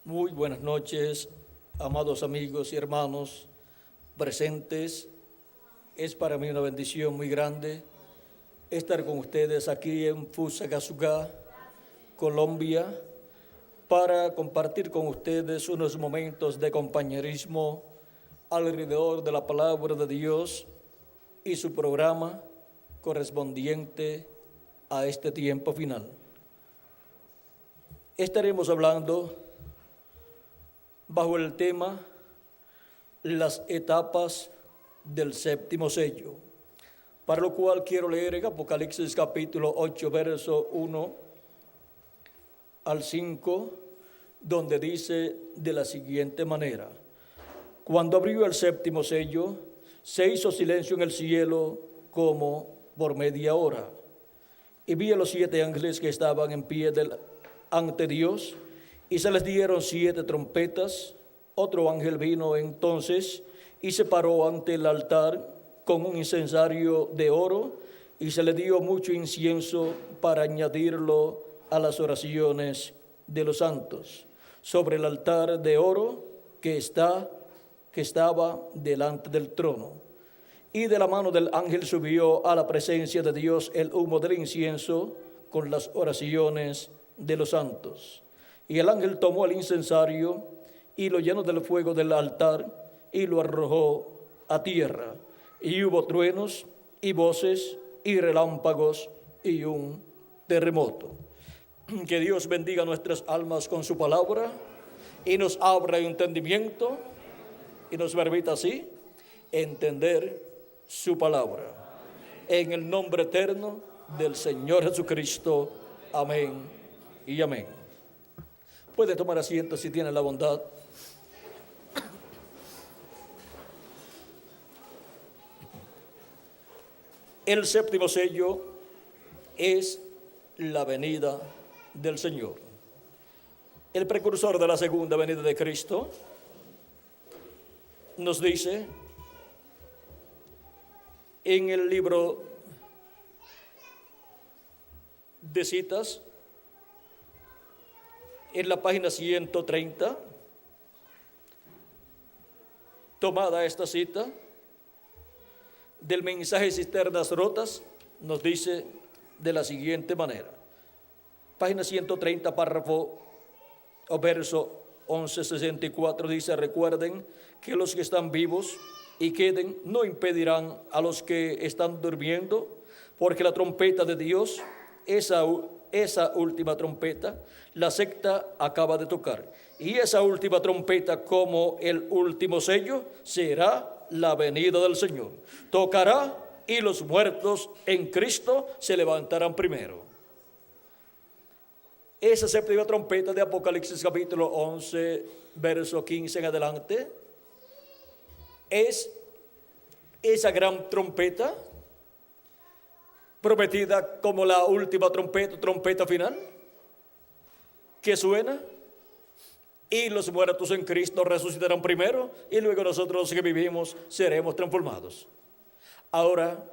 Muy buenas noches, amados amigos y hermanos presentes. Es para mí una bendición muy grande estar con ustedes aquí en Fusagasugá, Colombia, para compartir con ustedes unos momentos de compañerismo alrededor de la palabra de Dios y su programa correspondiente a este tiempo final. Estaremos hablando bajo el tema las etapas del séptimo sello, para lo cual quiero leer en Apocalipsis capítulo 8, verso 1 al 5, donde dice de la siguiente manera: cuando abrió el séptimo sello, se hizo silencio en el cielo como por media hora, y vi a los 7 ángeles que estaban en pie ante Dios, y se les dieron 7 trompetas. Otro ángel vino entonces y se paró ante el altar con un incensario de oro, y se le dio mucho incienso para añadirlo a las oraciones de los santos, sobre el altar de oro que estaba delante del trono. Y de la mano del ángel subió a la presencia de Dios el humo del incienso con las oraciones de los santos. Y el ángel tomó el incensario y lo llenó del fuego del altar y lo arrojó a tierra. Y hubo truenos y voces y relámpagos y un terremoto. Que Dios bendiga nuestras almas con su palabra y nos abra el entendimiento y nos permita así entender su palabra. En el nombre eterno del Señor Jesucristo. Amén y amén. Puede tomar asiento si tiene la bondad. El séptimo sello es la venida del Señor, el precursor de la segunda venida de Cristo. Nos dice en el libro de citas, en la página 130, tomada esta cita del mensaje Cisternas Rotas, nos dice de la siguiente manera. Página 130, párrafo o verso 1164, dice: recuerden que los que están vivos y queden no impedirán a los que están durmiendo, porque la trompeta de Dios, esa última trompeta, la sexta acaba de tocar. Y esa última trompeta, como el último sello, será la venida del Señor. Tocará y los muertos en Cristo se levantarán primero. Esa séptima trompeta de Apocalipsis capítulo 11, verso 15 en adelante, es esa gran trompeta prometida como la última trompeta final, que suena y los muertos en Cristo resucitarán primero, y luego nosotros los que vivimos seremos transformados. Ahora,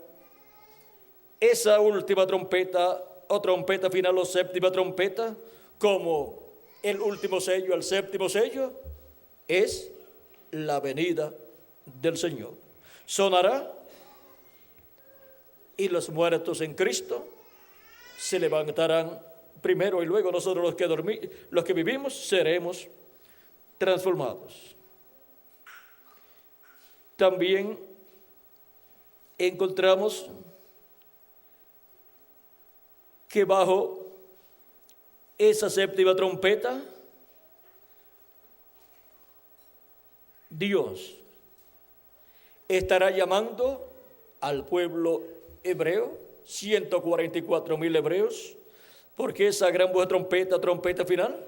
esa última trompeta o trompeta final o séptima trompeta, como el último sello, el séptimo sello, es la venida del Señor. Sonará y los muertos en Cristo se levantarán primero, y luego nosotros los que vivimos seremos transformados. También encontramos que bajo esa séptima trompeta, Dios estará llamando al pueblo hebreo, 144,000 hebreos, porque esa gran voz de trompeta final,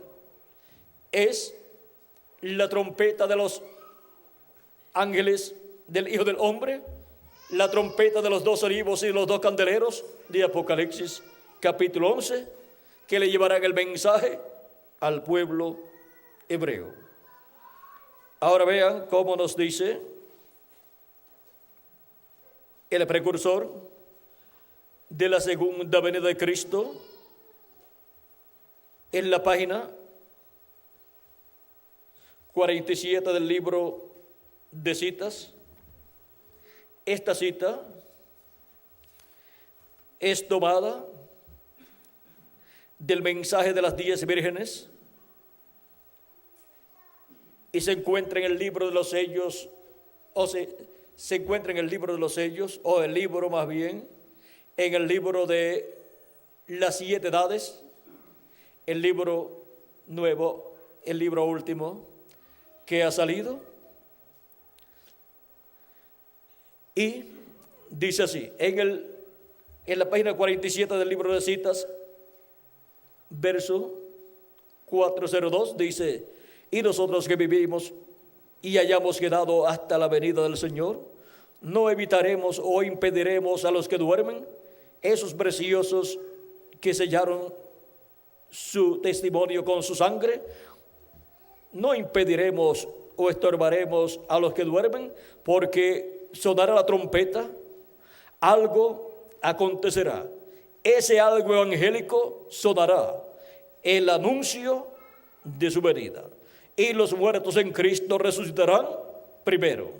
es la trompeta de los ángeles del Hijo del Hombre, la trompeta de los 2 olivos y los 2 candeleros de Apocalipsis capítulo 11, que le llevarán el mensaje al pueblo hebreo. Ahora vean cómo nos dice el precursor de la segunda venida de Cristo en la página 47 del libro de citas. Esta cita es tomada del mensaje de las 10 vírgenes y se encuentra en el libro de los sellos, se encuentra en el libro de los sellos, o el libro más bien, en el libro de las 7 edades, el libro nuevo, el libro último que ha salido. Y dice así, en la página 47 del libro de citas, verso 402, dice: y nosotros que vivimos y hayamos quedado hasta la venida del Señor, no evitaremos o impediremos a los que duermen, esos preciosos que sellaron su testimonio con su sangre. No impediremos o estorbaremos a los que duermen, porque sonará la trompeta, algo acontecerá. Ese algo evangélico sonará, el anuncio de su venida. Y los muertos en Cristo resucitarán primero.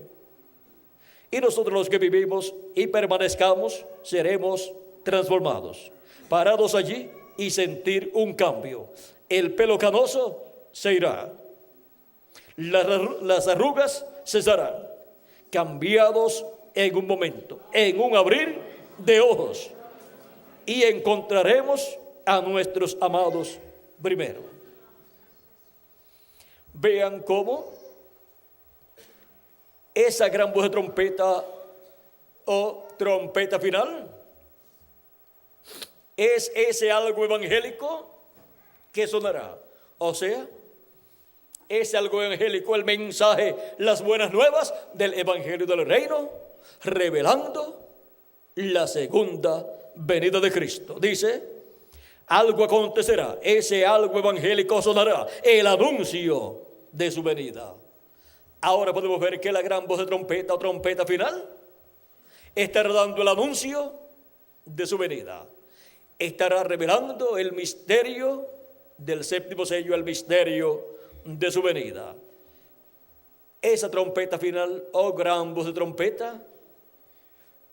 Y nosotros los que vivimos y permanezcamos seremos transformados, parados allí y sentir un cambio. El pelo canoso se irá, las arrugas cesarán, cambiados en un momento, en un abrir de ojos, y encontraremos a nuestros amados primero. Vean cómo esa gran voz de trompeta o trompeta final es ese algo evangélico que sonará. O sea, ese algo evangélico, el mensaje, las buenas nuevas del evangelio del reino, revelando la segunda venida de Cristo. Dice, algo acontecerá, ese algo evangélico sonará, el anuncio de su venida. Ahora podemos ver que la gran voz de trompeta o trompeta final estará dando el anuncio de su venida. Estará revelando el misterio del séptimo sello, el misterio de su venida. Esa trompeta final o gran voz de trompeta,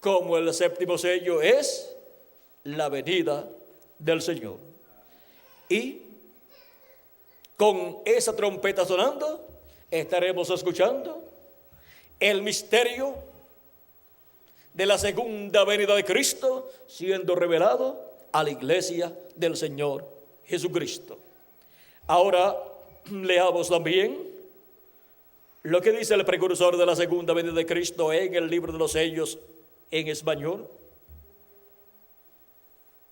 como el séptimo sello, es la venida del Señor. Y con esa trompeta sonando, estaremos escuchando el misterio de la segunda venida de Cristo siendo revelado a la iglesia del Señor Jesucristo. Ahora leamos también lo que dice el precursor de la segunda venida de Cristo en el libro de los sellos en español,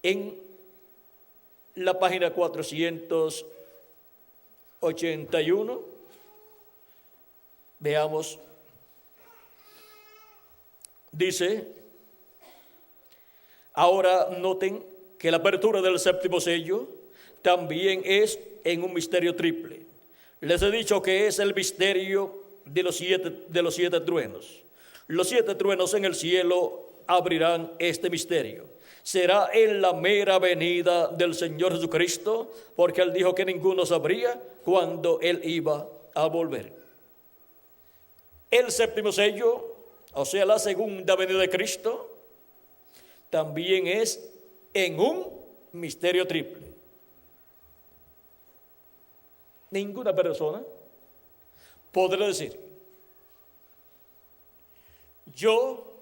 en la página 481. Veamos. Dice, ahora noten que la apertura del séptimo sello también es en un misterio triple. Les he dicho que es el misterio de los siete truenos. Los 7 truenos en el cielo abrirán este misterio. Será en la mera venida del Señor Jesucristo, porque Él dijo que ninguno sabría cuándo Él iba a volver. El séptimo sello, o sea, la segunda venida de Cristo, también es en un misterio triple. Ninguna persona podrá decir, yo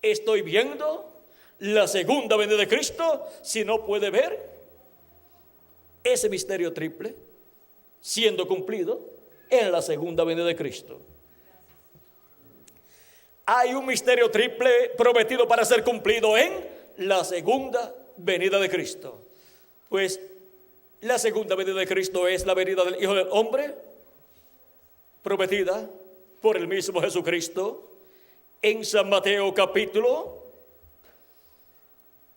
estoy viendo la segunda venida de Cristo, si no puede ver ese misterio triple siendo cumplido en la segunda venida de Cristo. Hay un misterio triple prometido para ser cumplido en la segunda venida de Cristo. Pues la segunda venida de Cristo es la venida del Hijo del Hombre, prometida por el mismo Jesucristo en San Mateo capítulo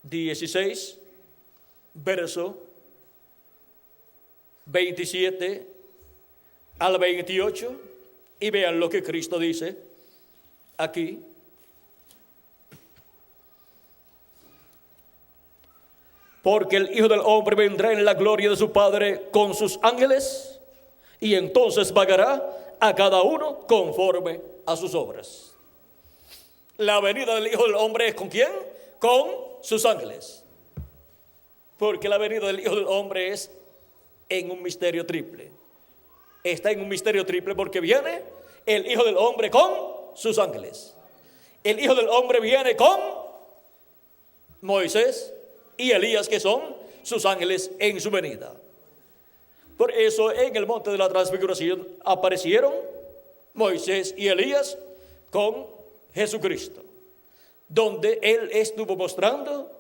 16, verso 27 al 28, y vean lo que Cristo dice aquí. Porque el Hijo del Hombre vendrá en la gloria de su Padre con sus ángeles, y entonces pagará a cada uno conforme a sus obras. La venida del Hijo del Hombre es ¿con quién? Con sus ángeles. Porque la venida del Hijo del Hombre es en un misterio triple. Está en un misterio triple porque viene el Hijo del Hombre con sus ángeles. El Hijo del Hombre viene con Moisés y Elías, que son sus ángeles en su venida. Por eso en el monte de la transfiguración aparecieron Moisés y Elías con Jesucristo, donde Él estuvo mostrando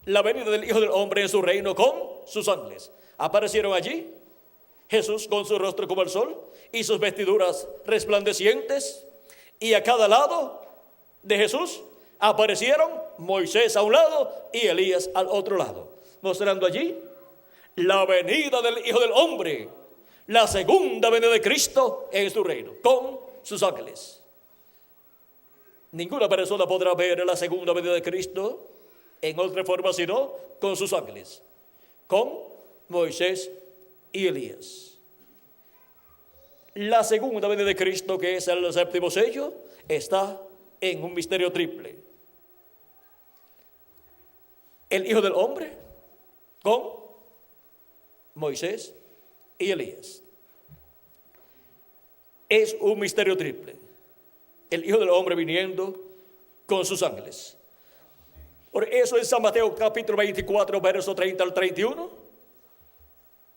la venida del Hijo del Hombre en su reino con sus ángeles. Aparecieron allí Jesús con su rostro como el sol y sus vestiduras resplandecientes, y a cada lado de Jesús aparecieron Moisés a un lado y Elías al otro lado, mostrando allí la venida del Hijo del Hombre, la segunda venida de Cristo en su reino, con sus ángeles. Ninguna persona podrá ver la segunda venida de Cristo en otra forma sino con sus ángeles, con Moisés y Elías. La segunda venida de Cristo, que es el séptimo sello, está en un misterio triple. El Hijo del Hombre con Moisés y Elías. Es un misterio triple. El Hijo del Hombre viniendo con sus ángeles. Por eso en San Mateo capítulo 24, verso 30 al 31,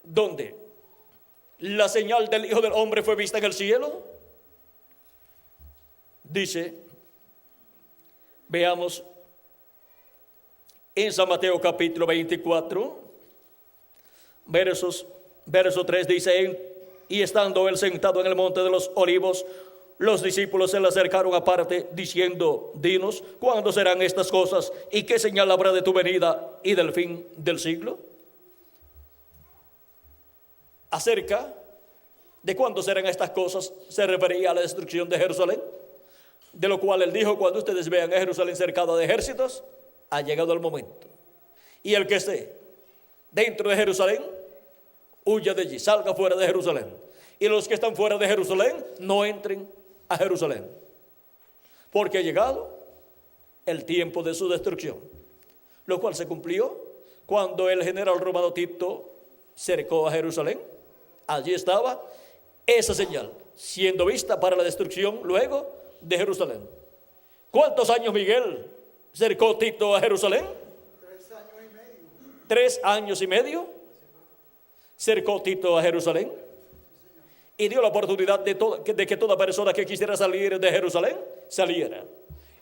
donde la señal del Hijo del Hombre fue vista en el cielo, dice, veamos, en San Mateo capítulo 24, verso 3 dice, y estando él sentado en el monte de los olivos, los discípulos se le acercaron aparte, diciendo, dinos, ¿cuándo serán estas cosas? ¿Y qué señal habrá de tu venida y del fin del siglo? Acerca de cuándo serán estas cosas, se refería a la destrucción de Jerusalén, de lo cual él dijo, cuando ustedes vean a Jerusalén cercada de ejércitos, ha llegado el momento. Y el que esté dentro de Jerusalén, huya de allí, salga fuera de Jerusalén. Y los que están fuera de Jerusalén, no entren a Jerusalén, porque ha llegado el tiempo de su destrucción, lo cual se cumplió cuando el general romano Tito cercó a Jerusalén. Allí estaba esa señal siendo vista para la destrucción luego de Jerusalén. ¿Cuántos años, Miguel, cercó Tito a Jerusalén? 3 años y medio. 3 años y medio cercó Tito a Jerusalén, y dio la oportunidad de que toda persona que quisiera salir de Jerusalén saliera.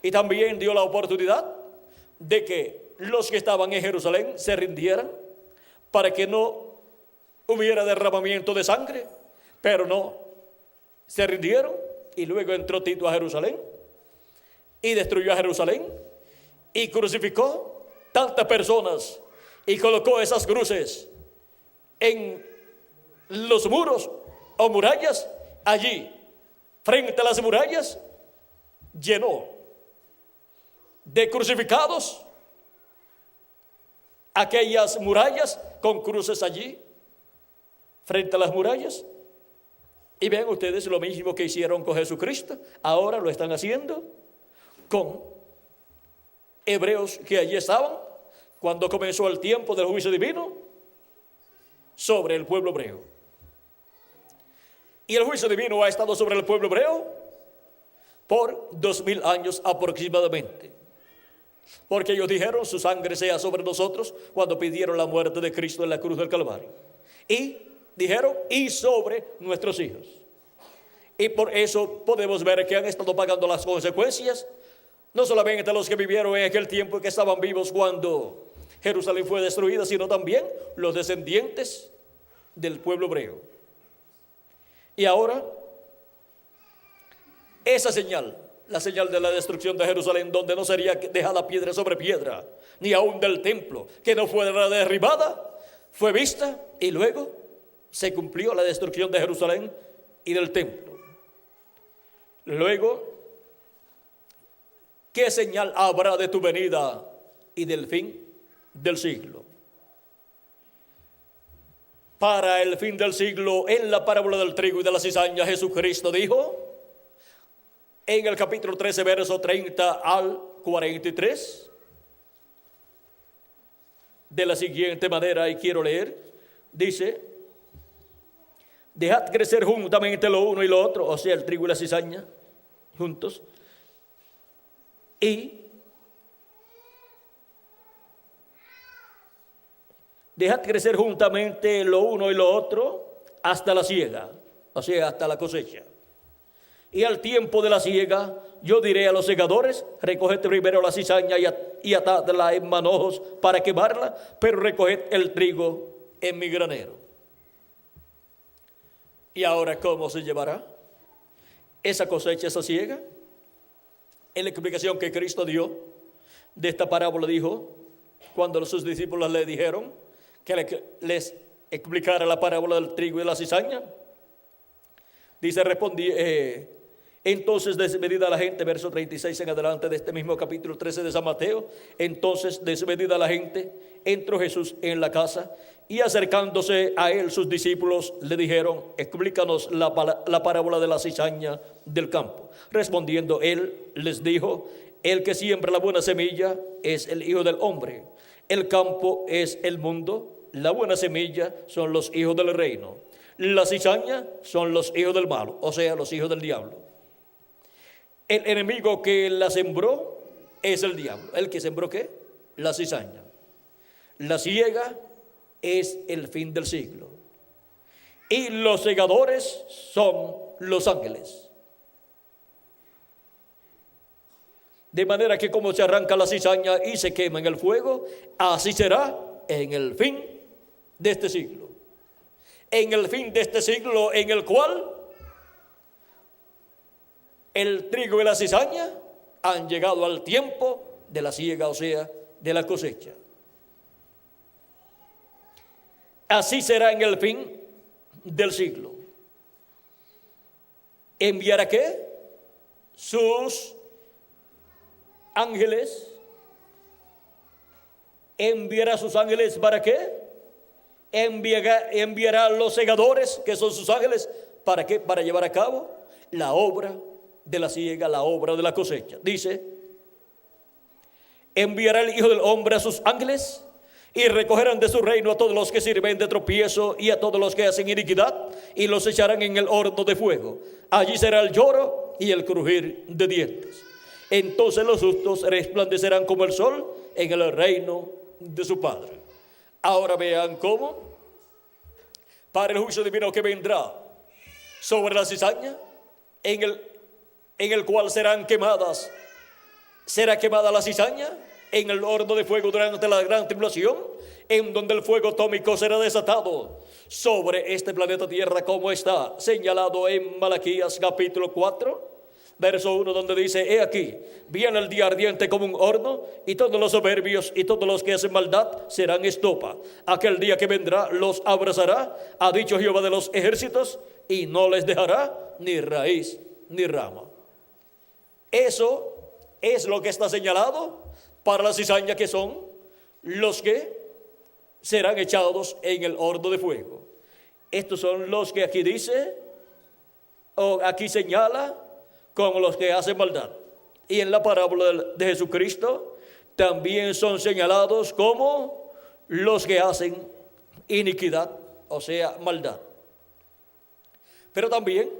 Y también dio la oportunidad de que los que estaban en Jerusalén se rindieran para que no hubiera derramamiento de sangre. Pero no, se rindieron, y luego entró Tito a Jerusalén y destruyó a Jerusalén y crucificó tantas personas y colocó esas cruces en los muros o murallas. Allí, frente a las murallas, llenó de crucificados aquellas murallas con cruces allí, frente a las murallas. Y vean ustedes lo mismo que hicieron con Jesucristo, ahora lo están haciendo con hebreos que allí estaban cuando comenzó el tiempo del juicio divino sobre el pueblo hebreo. Y el juicio divino ha estado sobre el pueblo hebreo por 2000 años aproximadamente, porque ellos dijeron, su sangre sea sobre nosotros, cuando pidieron la muerte de Cristo en la cruz del Calvario. Y dijeron, y sobre nuestros hijos. Y por eso podemos ver que han estado pagando las consecuencias, no solamente los que vivieron en aquel tiempo, que estaban vivos cuando Jerusalén fue destruida, sino también los descendientes del pueblo hebreo. Y ahora, esa señal, la señal de la destrucción de Jerusalén, donde no sería dejada piedra sobre piedra, ni aún del templo, que no fuera derribada, fue vista, y luego se cumplió la destrucción de Jerusalén y del templo. Luego, ¿qué señal habrá de tu venida y del fin del siglo? para el fin del siglo, en la parábola del trigo y de la cizaña, Jesucristo dijo, en el capítulo 13, verso 30 al 43, de la siguiente manera, y quiero leer, dice: dejad crecer juntamente lo uno y lo otro, o sea, el trigo y la cizaña, juntos, y dejad crecer juntamente lo uno y lo otro hasta la siega, o sea, hasta la cosecha. Y al tiempo de la siega, yo diré a los segadores: recoged primero la cizaña y atadla en manojos para quemarla, pero recoged el trigo en mi granero. ¿Y ahora cómo se llevará esa cosecha, esa siega? En la explicación que Cristo dio de esta parábola, dijo, cuando sus discípulos le dijeron que les explicara la parábola del trigo y de la cizaña, dice, respondí, entonces desmedida la gente, verso 36 en adelante de este mismo capítulo 13 de San Mateo, entonces desmedida la gente, entró Jesús en la casa, y acercándose a él sus discípulos le dijeron: explícanos la parábola de la cizaña del campo. Respondiendo él les dijo: el que siembra la buena semilla es el Hijo del Hombre, el campo es el mundo, la buena semilla son los hijos del reino, la cizaña son los hijos del malo, o sea, los hijos del diablo. El enemigo que la sembró es el diablo. ¿El que sembró qué? La cizaña. La siega es el fin del siglo. Y los segadores son los ángeles. De manera que como se arranca la cizaña y se quema en el fuego, así será en el fin de este siglo. En el fin de este siglo en el cual el trigo y la cizaña han llegado al tiempo de la siega, o sea, de la cosecha. Así será en el fin del siglo. ¿Enviará qué? Sus ángeles. ¿Enviará sus ángeles para qué? Enviará a los segadores, que son sus ángeles, ¿para qué? Para llevar a cabo la obra de la siega, la obra de la cosecha. Dice: enviará el Hijo del Hombre a sus ángeles, y recogerán de su reino a todos los que sirven de tropiezo y a todos los que hacen iniquidad, y los echarán en el horno de fuego. Allí será el lloro y el crujir de dientes. Entonces los justos resplandecerán como el sol en el reino de su Padre. Ahora vean cómo, para el juicio divino que vendrá sobre la cizaña, en el cual será quemada la cizaña en el horno de fuego durante la gran tribulación, en donde el fuego atómico será desatado sobre este planeta Tierra, como está señalado en Malaquías capítulo 4, verso 1, donde dice: he aquí, viene el día ardiente como un horno, y todos los soberbios y todos los que hacen maldad serán estopa. Aquel día que vendrá los abrazará, ha dicho Jehová de los ejércitos, y no les dejará ni raíz ni rama. Eso es lo que está señalado para la cizaña, que son los que serán echados en el horno de fuego. Estos son los que aquí dice, o aquí señala, como los que hacen maldad. Y en la parábola de Jesucristo también son señalados como los que hacen iniquidad, o sea, maldad. Pero también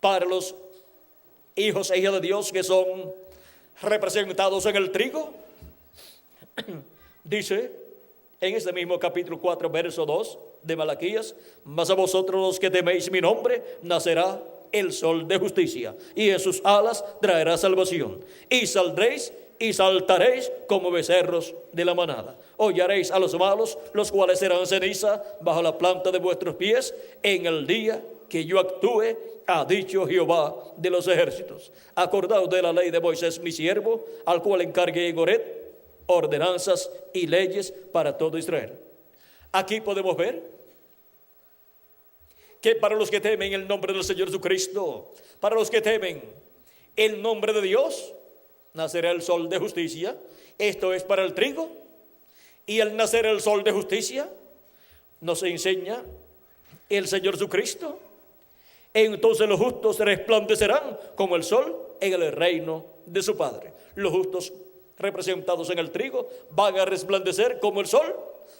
para los hijos e hijas de Dios que son representados en el trigo, dice en este mismo capítulo 4, verso 2 de Malaquías: mas a vosotros los que teméis mi nombre nacerá el sol de justicia, y en sus alas traerá salvación, y saldréis y saltaréis como becerros de la manada. Hollaréis a los malos, los cuales serán ceniza bajo la planta de vuestros pies en el día que yo actúe, ha dicho Jehová de los ejércitos. Acordaos de la ley de Moisés mi siervo, al cual encargué en Horeb ordenanzas y leyes para todo Israel. Aquí podemos ver que para los que temen el nombre del Señor Jesucristo, para los que temen el nombre de Dios, nacerá el sol de justicia. Esto es para el trigo. Y al nacer el sol de justicia, nos enseña el Señor Jesucristo. Entonces los justos resplandecerán como el sol en el reino de su Padre. Los justos representados en el trigo van a resplandecer como el sol,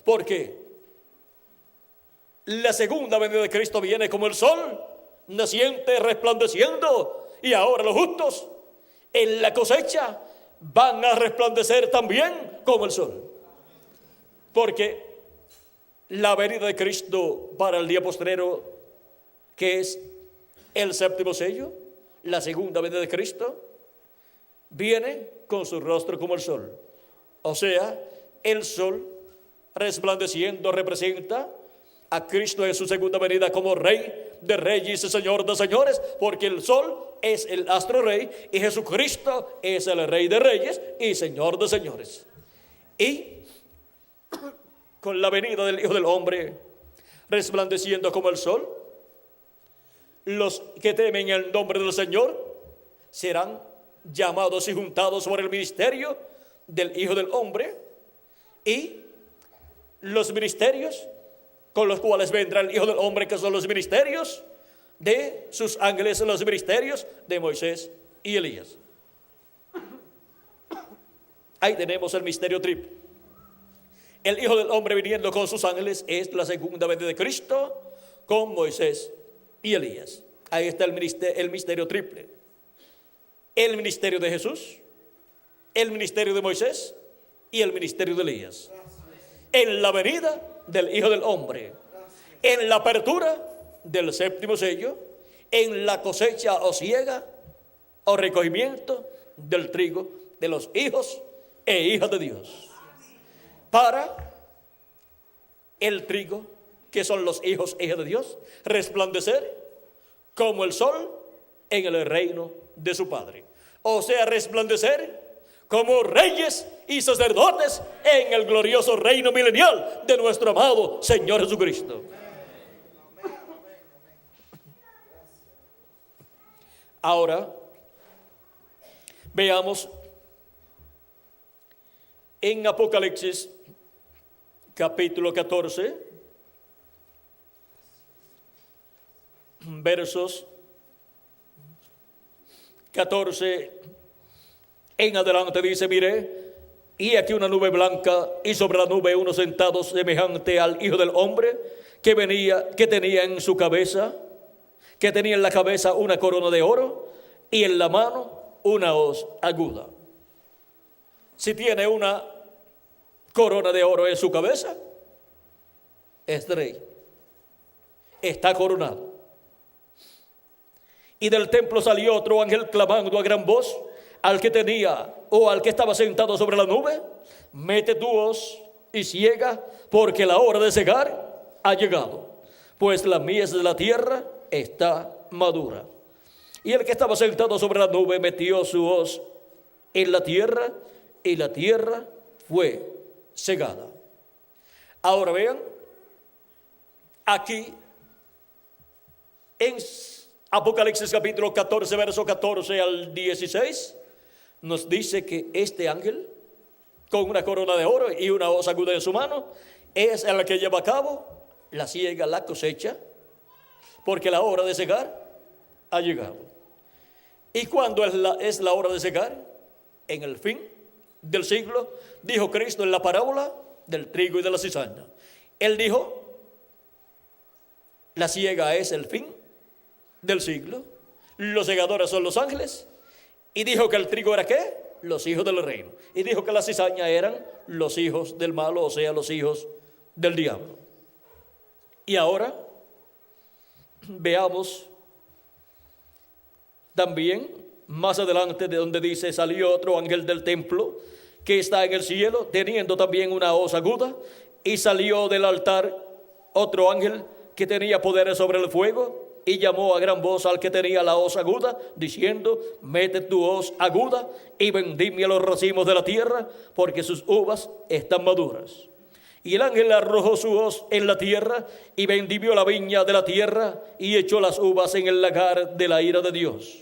porque la segunda venida de Cristo viene como el sol, naciente, resplandeciendo, y ahora los justos en la cosecha van a resplandecer también como el sol, porque la venida de Cristo para el día postrero, que es el séptimo sello, la segunda venida de Cristo, viene con su rostro como el sol. O sea, el sol resplandeciendo representa a Cristo en su segunda venida como Rey de reyes y Señor de señores, porque el sol es el astro rey y Jesucristo es el Rey de reyes y Señor de señores. Y con la venida del Hijo del Hombre resplandeciendo como el sol, los que temen el nombre del Señor serán llamados y juntados por el ministerio del Hijo del Hombre, y los ministerios con los cuales vendrá el Hijo del Hombre, que son los ministerios de sus ángeles, los ministerios de Moisés y Elías. Ahí tenemos el misterio triple. El Hijo del Hombre viniendo con sus ángeles es la segunda venida de Cristo con Moisés y Elías. Ahí está el misterio triple: el ministerio de Jesús, el ministerio de Moisés y el ministerio de Elías. En la venida del Hijo del Hombre, en la apertura del séptimo sello, en la cosecha o siega o recogimiento del trigo de los hijos e hijas de Dios. Para el trigo, que son los hijos e hijas de Dios, resplandecer como el sol en el reino de su Padre. O sea, resplandecer como reyes y sacerdotes en el glorioso reino milenial de nuestro amado Señor Jesucristo. Ahora veamos en Apocalipsis capítulo 14, versos 14 en adelante. Dice: miré, y aquí una nube blanca, y sobre la nube uno sentado semejante al Hijo del Hombre, que tenía en su cabeza, que tenía en la cabeza una corona de oro, y en la mano una hoz aguda. Si tiene una corona de oro en su cabeza, es rey, está coronado. Y del templo salió otro ángel clamando a gran voz al que tenía, o al que estaba sentado sobre la nube: mete tu hoz y ciega, porque la hora de cegar ha llegado, pues la mies de la tierra está madura. Y el que estaba sentado sobre la nube metió su hoz en la tierra, y la tierra fue cegada. Ahora vean, aquí en Apocalipsis capítulo 14, verso 14 al 16, nos dice que este ángel, con una corona de oro y una hoz aguda en su mano, es el que lleva a cabo la siega, la cosecha, porque la hora de cegar ha llegado. ¿Y cuándo es la hora de cegar? En el fin del siglo, dijo Cristo en la parábola del trigo y de la cizaña. Él dijo: la siega es el fin del siglo, los segadores son los ángeles, y dijo que el trigo era ¿qué? Los hijos del reino, y dijo que la cizaña eran los hijos del malo, o sea, los hijos del diablo. Y ahora veamos también más adelante, de donde dice: salió otro ángel del templo que está en el cielo, teniendo también una hoz aguda, y salió del altar otro ángel que tenía poderes sobre el fuego, y llamó a gran voz al que tenía la hoz aguda, diciendo: mete tu hoz aguda y vendimia los racimos de la tierra, porque sus uvas están maduras. Y el ángel arrojó su hoz en la tierra, y vendimió la viña de la tierra, y echó las uvas en el lagar de la ira de Dios.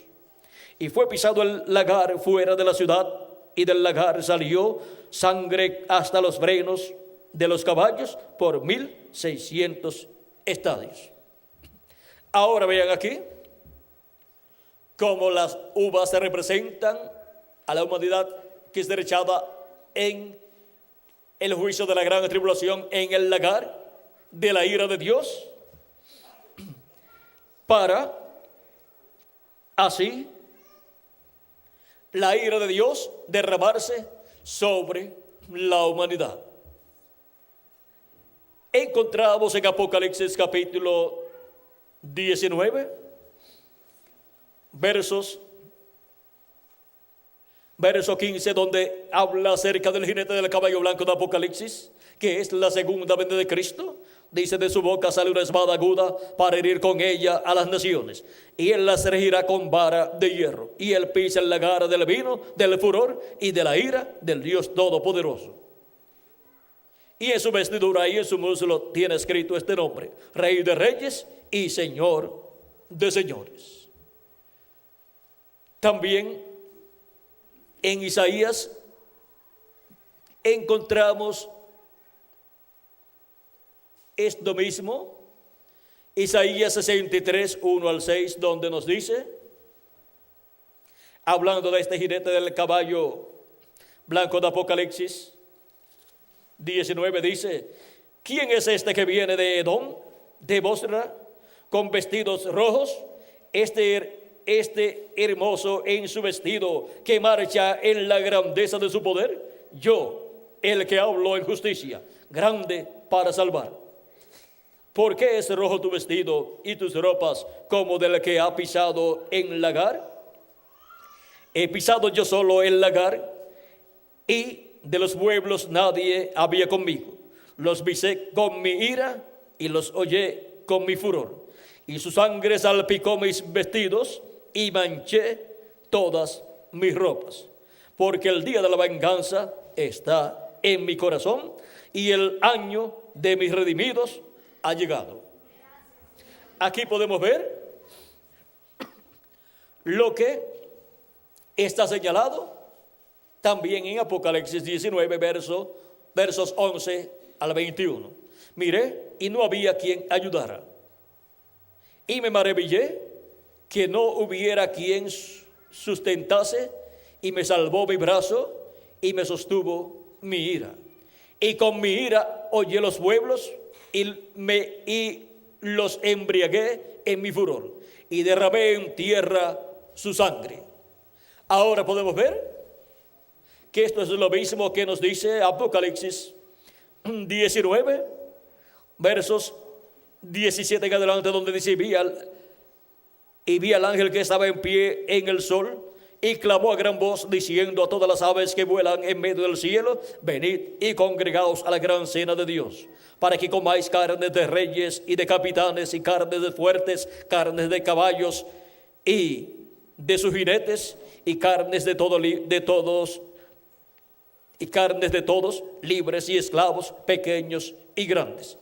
Y fue pisado el lagar fuera de la ciudad, y del lagar salió sangre hasta los frenos de los caballos por 1,600 estadios. Ahora vean aquí cómo las uvas se representan a la humanidad que es derechada en el juicio de la gran tribulación, en el lagar de la ira de Dios, para así la ira de Dios derramarse sobre la humanidad. Encontramos en Apocalipsis capítulo 19, verso 15, donde habla acerca del jinete del caballo blanco de Apocalipsis, que es la segunda venida de Cristo. Dice: de su boca sale una espada aguda para herir con ella a las naciones, y él las regirá con vara de hierro, y él pisa el lagar del vino, del furor y de la ira del Dios Todopoderoso. Y en su vestidura y en su muslo tiene escrito este nombre: Rey de Reyes y Señor de Señores. También en Isaías encontramos esto mismo, Isaías 63, 1 al 6, donde nos dice, hablando de este jinete del caballo blanco de Apocalipsis 19, dice: ¿quién es este que viene de Edom, de Bosra, con vestidos rojos? Este hermoso en su vestido, que marcha en la grandeza de su poder. Yo, el que hablo en justicia, grande para salvar. ¿Por qué es rojo tu vestido y tus ropas como del que ha pisado en lagar? He pisado yo solo el lagar, y de los pueblos nadie había conmigo. Los visé con mi ira y los hollé con mi furor. Y su sangre salpicó mis vestidos y manché todas mis ropas. Porque el día de la venganza está en mi corazón, y el año de mis redimidos ha llegado. Aquí podemos ver lo que está señalado también en Apocalipsis 19, versos 11 al 21. Miré y no había quien ayudara, y me maravillé que no hubiera quien sustentase, y me salvó mi brazo y me sostuvo mi ira. Y con mi ira hollé los pueblos y los embriagué en mi furor, y derramé en tierra su sangre. Ahora podemos ver que esto es lo mismo que nos dice Apocalipsis 19, versos 17 en adelante, donde dice: vi al ángel que estaba en pie en el sol, y clamó a gran voz, diciendo a todas las aves que vuelan en medio del cielo: venid y congregaos a la gran cena de Dios, para que comáis carnes de reyes y de capitanes, y carnes de fuertes, carnes de caballos y de sus jinetes, y carnes de todos, libres y esclavos, pequeños y grandes.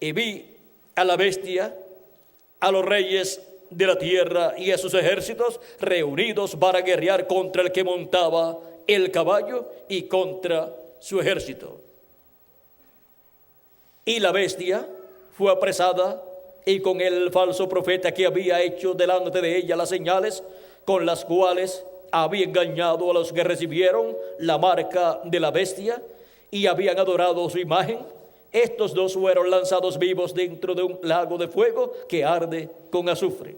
Y vi a la bestia, a los reyes de la tierra y a sus ejércitos reunidos para guerrear contra el que montaba el caballo y contra su ejército. Y la bestia fue apresada, y con él el falso profeta que había hecho delante de ella las señales con las cuales había engañado a los que recibieron la marca de la bestia y habían adorado su imagen. Estos dos fueron lanzados vivos dentro de un lago de fuego que arde con azufre.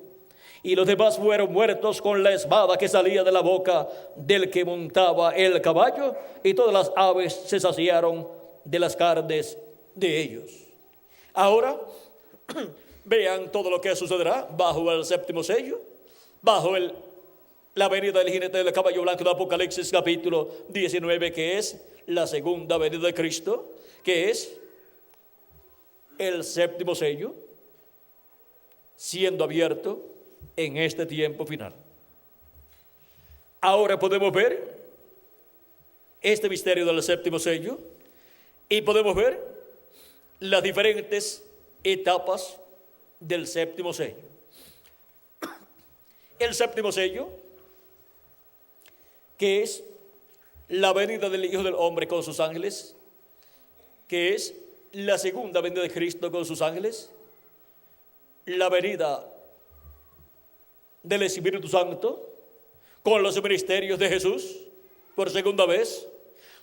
Y los demás fueron muertos con la espada que salía de la boca del que montaba el caballo, y todas las aves se saciaron de las carnes de ellos. Ahora, vean todo lo que sucederá bajo el séptimo sello, bajo la venida del jinete del caballo blanco de Apocalipsis capítulo 19, que es la segunda venida de Cristo, que es el séptimo sello siendo abierto en este tiempo final. Ahora podemos ver este misterio del séptimo sello, y podemos ver las diferentes etapas del séptimo sello. El séptimo sello, que es la venida del Hijo del Hombre con sus ángeles, que es la segunda venida de Cristo con sus ángeles, la venida del Espíritu Santo con los ministerios de Jesús por segunda vez,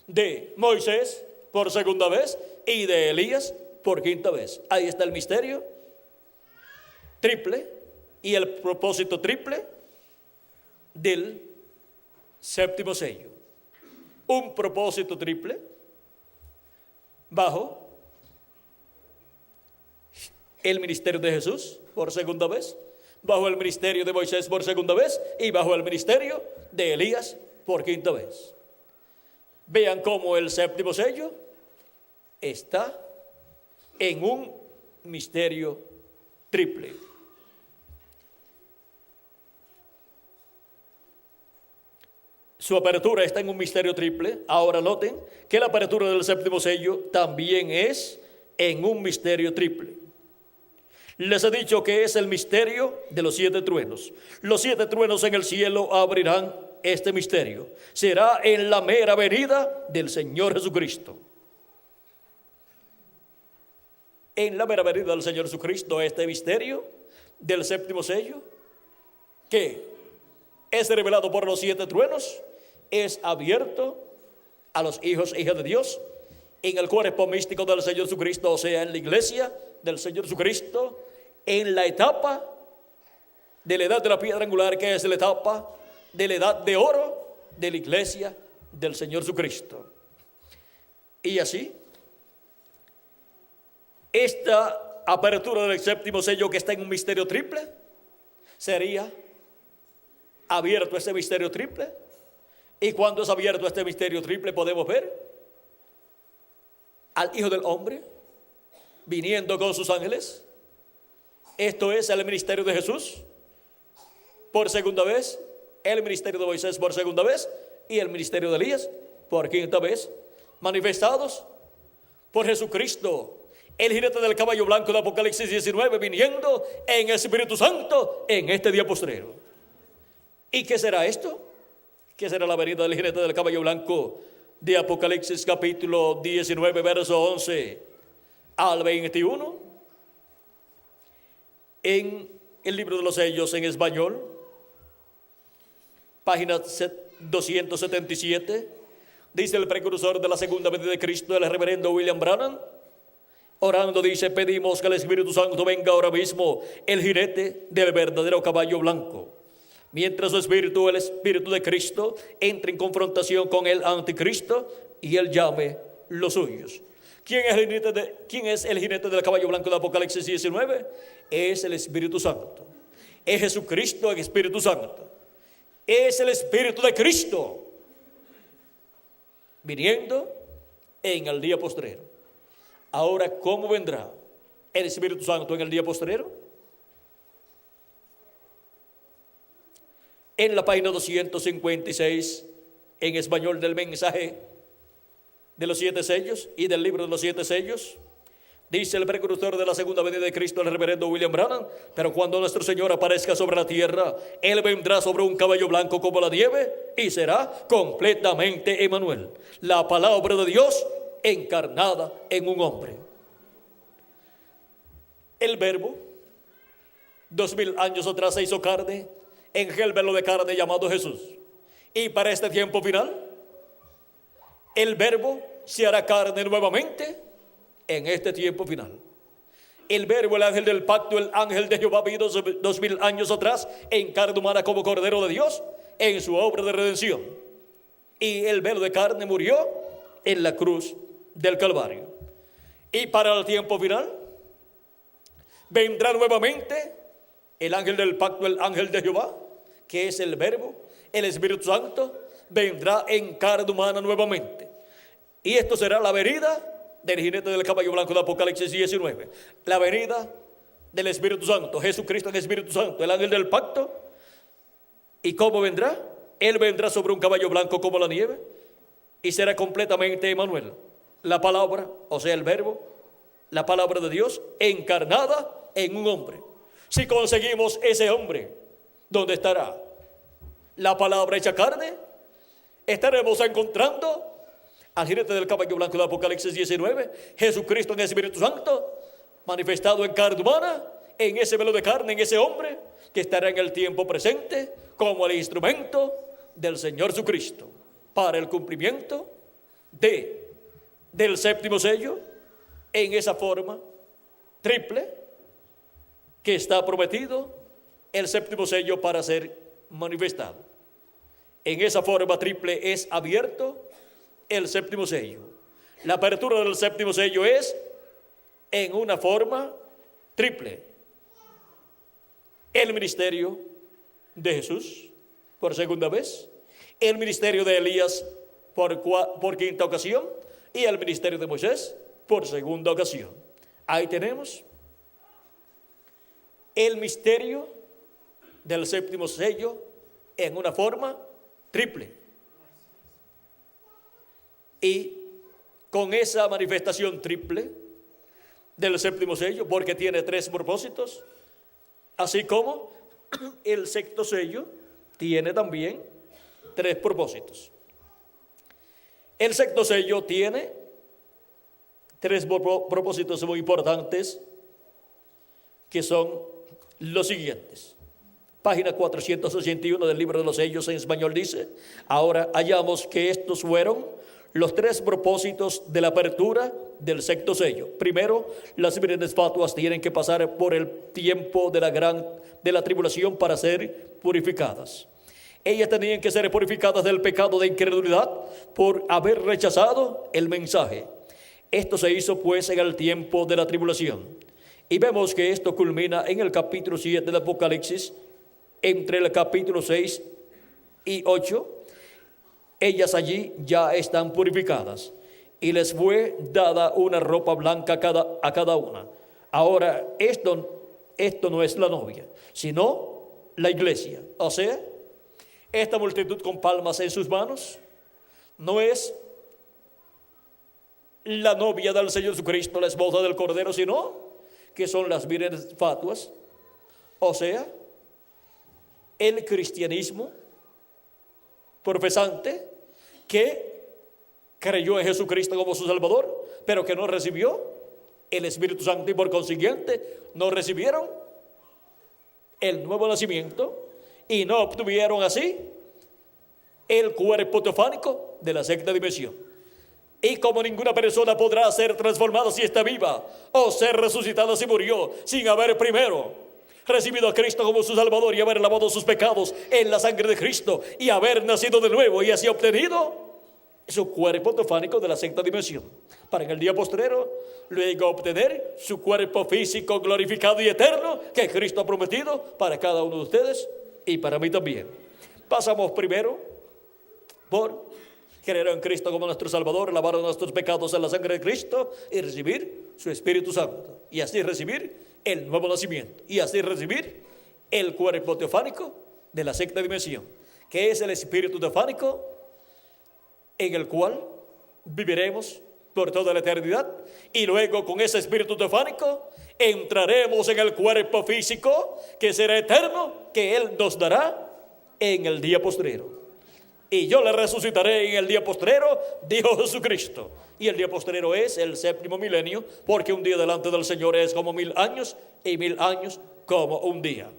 de Moisés por segunda vez y de Elías por quinta vez. Ahí está el misterio triple y el propósito triple del séptimo sello. Un propósito triple bajo el ministerio de Jesús por segunda vez, bajo el ministerio de Moisés por segunda vez y bajo el ministerio de Elías por quinta vez. Vean cómo el séptimo sello está en un misterio triple. Su apertura está en un misterio triple. Ahora noten que la apertura del séptimo sello también es en un misterio triple. Les he dicho que es el misterio de los 7 truenos. Los 7 truenos en el cielo abrirán este misterio. Será en la mera venida del Señor Jesucristo. En la mera venida del Señor Jesucristo, este misterio del séptimo sello, que es revelado por los 7 truenos, es abierto a los hijos e hijas de Dios en el cuerpo místico del Señor Jesucristo, o sea, en la iglesia del Señor Jesucristo, en la etapa de la edad de la piedra angular, que es la etapa de la edad de oro de la iglesia del Señor Jesucristo. Y así, esta apertura del séptimo sello, que está en un misterio triple, sería abierto este misterio triple. Y cuando es abierto este misterio triple, podemos ver al Hijo del Hombre viniendo con sus ángeles. Esto es el ministerio de Jesús por segunda vez, el ministerio de Moisés por segunda vez y el ministerio de Elías por quinta vez, manifestados por Jesucristo, el jinete del caballo blanco de Apocalipsis 19, viniendo en el Espíritu Santo en este día postrero. ¿Y qué será esto? ¿Qué será la venida del jinete del caballo blanco de Apocalipsis capítulo 19, verso 11 al 21? En el libro de los sellos en español, página 277, dice el precursor de la segunda venida de Cristo, el reverendo William Branham, orando, dice: pedimos que el Espíritu Santo venga ahora mismo, el jinete del verdadero caballo blanco. Mientras su espíritu, el Espíritu de Cristo, entre en confrontación con el anticristo y él llame los suyos. ¿Quién es el jinete del caballo blanco de Apocalipsis 19? Es el Espíritu Santo. Es Jesucristo, el Espíritu Santo. Es el Espíritu de Cristo viniendo en el día postrero. Ahora, ¿cómo vendrá el Espíritu Santo en el día postrero? En la página 256, en español, del mensaje de los 7 sellos y del libro de los 7 sellos, dice el precursor de la segunda venida de Cristo, el reverendo William Branham: pero cuando nuestro Señor aparezca sobre la tierra, Él vendrá sobre un caballo blanco como la nieve y será completamente Emmanuel, la palabra de Dios encarnada en un hombre. El Verbo, 2000 años atrás, se hizo carne en el velo de carne llamado Jesús. Y para este tiempo final, el Verbo se hará carne nuevamente en este tiempo final. El Verbo, el ángel del pacto, el ángel de Jehová, vino 2000 años atrás en carne humana como Cordero de Dios en su obra de redención. Y el velo de carne murió en la cruz del Calvario. Y para el tiempo final vendrá nuevamente el ángel del pacto, el ángel de Jehová, que es el Verbo, el Espíritu Santo, vendrá en carne humana nuevamente. Y esto será la venida del jinete del caballo blanco de Apocalipsis 19. La venida del Espíritu Santo, Jesucristo en Espíritu Santo, el ángel del pacto. ¿Y cómo vendrá? Él vendrá sobre un caballo blanco como la nieve y será completamente Emmanuel, la palabra, o sea, el Verbo, la palabra de Dios encarnada en un hombre. Si conseguimos ese hombre, ¿dónde estará la palabra hecha carne? Estaremos encontrando al jinete del caballo blanco de Apocalipsis 19, Jesucristo en el Espíritu Santo, manifestado en carne humana, en ese velo de carne, en ese hombre, que estará en el tiempo presente como el instrumento del Señor Jesucristo para el cumplimiento del séptimo sello, en esa forma triple que está prometido el séptimo sello para ser manifestado. En esa forma triple es abierto el séptimo sello. La apertura del séptimo sello es en una forma triple. El ministerio de Jesús por segunda vez, el ministerio de Elías por quinta ocasión y el ministerio de Moisés por segunda ocasión. Ahí tenemos el misterio del séptimo sello en una forma triple. Y con esa manifestación triple del séptimo sello, porque tiene tres propósitos, así como el sexto sello tiene también tres propósitos. El sexto sello tiene tres propósitos muy importantes, que son los siguientes. Página 481 del libro de los sellos en español dice: ahora hallamos que estos fueron los tres propósitos de la apertura del sexto sello. Primero, las vírgenes fatuas tienen que pasar por el tiempo de la tribulación para ser purificadas. Ellas tenían que ser purificadas del pecado de incredulidad por haber rechazado el mensaje. Esto se hizo pues en el tiempo de la tribulación. Y vemos que esto culmina en el capítulo 7 del Apocalipsis, entre el capítulo 6 y 8. Ellas allí ya están purificadas y les fue dada una ropa blanca a cada una. Ahora, esto no es la novia, sino la iglesia. O sea, esta multitud con palmas en sus manos no es la novia del Señor Jesucristo, la esposa del Cordero, sino que son las vírgenes fatuas. O sea, el cristianismo profesante que creyó en Jesucristo como su Salvador, pero que no recibió el Espíritu Santo y por consiguiente no recibieron el nuevo nacimiento y no obtuvieron así el cuerpo teofánico de la sexta dimensión. Y como ninguna persona podrá ser transformada si está viva o ser resucitada si murió, sin haber primero recibido a Cristo como su Salvador y haber lavado sus pecados en la sangre de Cristo y haber nacido de nuevo y así obtenido su cuerpo teofánico de la sexta dimensión, para en el día postrero luego obtener su cuerpo físico glorificado y eterno que Cristo ha prometido para cada uno de ustedes y para mí también. Pasamos primero por creer en Cristo como nuestro Salvador, lavar nuestros pecados en la sangre de Cristo y recibir su Espíritu Santo y así recibir el nuevo nacimiento y así recibir el cuerpo teofánico de la sexta dimensión, que es el Espíritu teofánico en el cual viviremos por toda la eternidad y luego con ese espíritu teofánico entraremos en el cuerpo físico que será eterno, que Él nos dará en el día postrero. Y yo le resucitaré en el día postrero, dijo Jesucristo. Y el día postrero es el séptimo milenio, porque un día delante del Señor es como 1000 años y 1000 años como un día.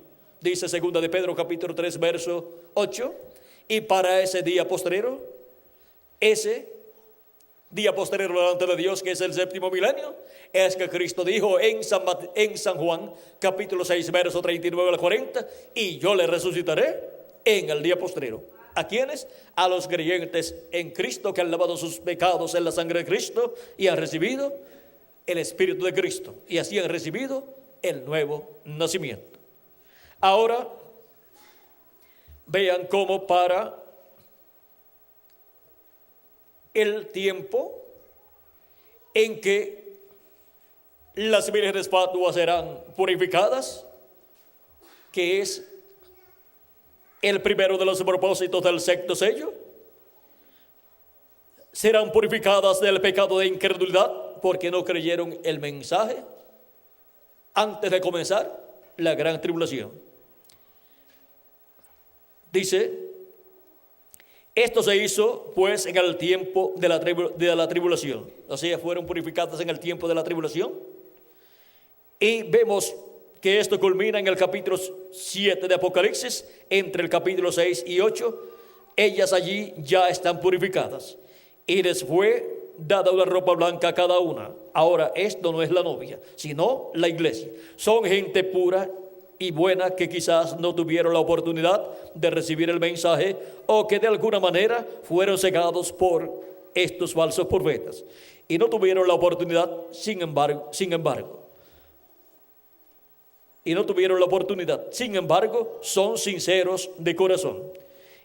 Dice segunda de Pedro capítulo 3 verso 8. Y para ese día postrero, ese día posterior delante de Dios, que es el séptimo milenio, es que Cristo dijo en San Juan capítulo 6 verso 39 al 40: y yo le resucitaré en el día postrero. ¿A quiénes? A los creyentes en Cristo, que han lavado sus pecados en la sangre de Cristo y han recibido el Espíritu de Cristo y así han recibido el nuevo nacimiento. Ahora vean cómo para el tiempo en que las vírgenes fatuas serán purificadas, que es el primero de los propósitos del sexto sello, serán purificadas del pecado de incredulidad porque no creyeron el mensaje antes de comenzar la gran tribulación. Dice: Esto se hizo pues en el tiempo de la tribulación. O sea, fueron purificadas en el tiempo de la tribulación. Y vemos que esto culmina en el capítulo 7 de Apocalipsis, entre el capítulo 6 y 8. Ellas allí ya están purificadas. Y les fue dada una ropa blanca a cada una. Ahora, esto no es la novia, sino la iglesia. Son gente pura y buena que quizás no tuvieron la oportunidad de recibir el mensaje, o que de alguna manera fueron cegados por estos falsos profetas y no tuvieron la oportunidad, sin embargo, son sinceros de corazón.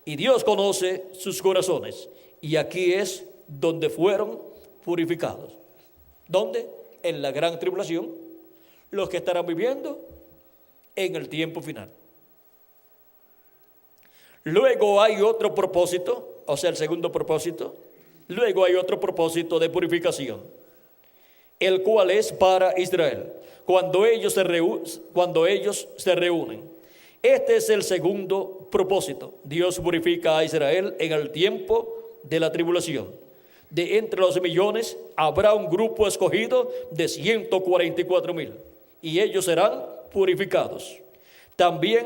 Y Dios conoce sus corazones. Y aquí es donde fueron purificados. ¿Dónde? En la gran tribulación. Los que estarán viviendo en el tiempo final. Luego hay otro propósito, o sea, el segundo propósito. Luego hay otro propósito de purificación, el cual es para Israel, cuando ellos se reúnen. Este es el segundo propósito. Dios purifica a Israel en el tiempo de la tribulación. De entre los millones habrá un grupo escogido de 144,000, y ellos serán purificados. También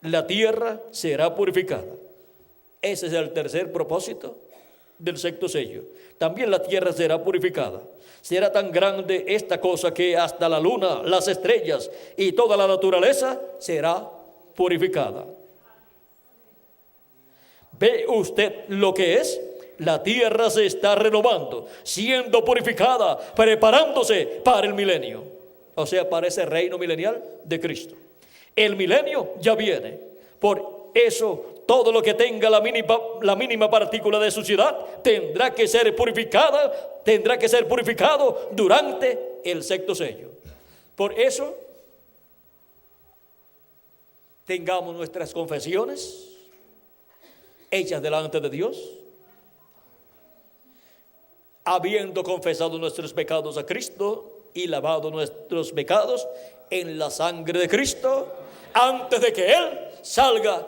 la tierra será purificada. Ese es el tercer propósito del sexto sello. También la tierra será purificada. Será tan grande esta cosa que hasta la luna, las estrellas y toda la naturaleza será purificada. ¿Ve usted lo que es? La tierra se está renovando, siendo purificada, preparándose para el milenio. O sea, para ese reino milenial de Cristo. El milenio ya viene. Por eso, todo lo que tenga la mínima partícula de suciedad tendrá que ser purificado durante el sexto sello. Por eso, tengamos nuestras confesiones hechas delante de Dios, habiendo confesado nuestros pecados a Cristo y lavado nuestros pecados en la sangre de Cristo, antes de que Él salga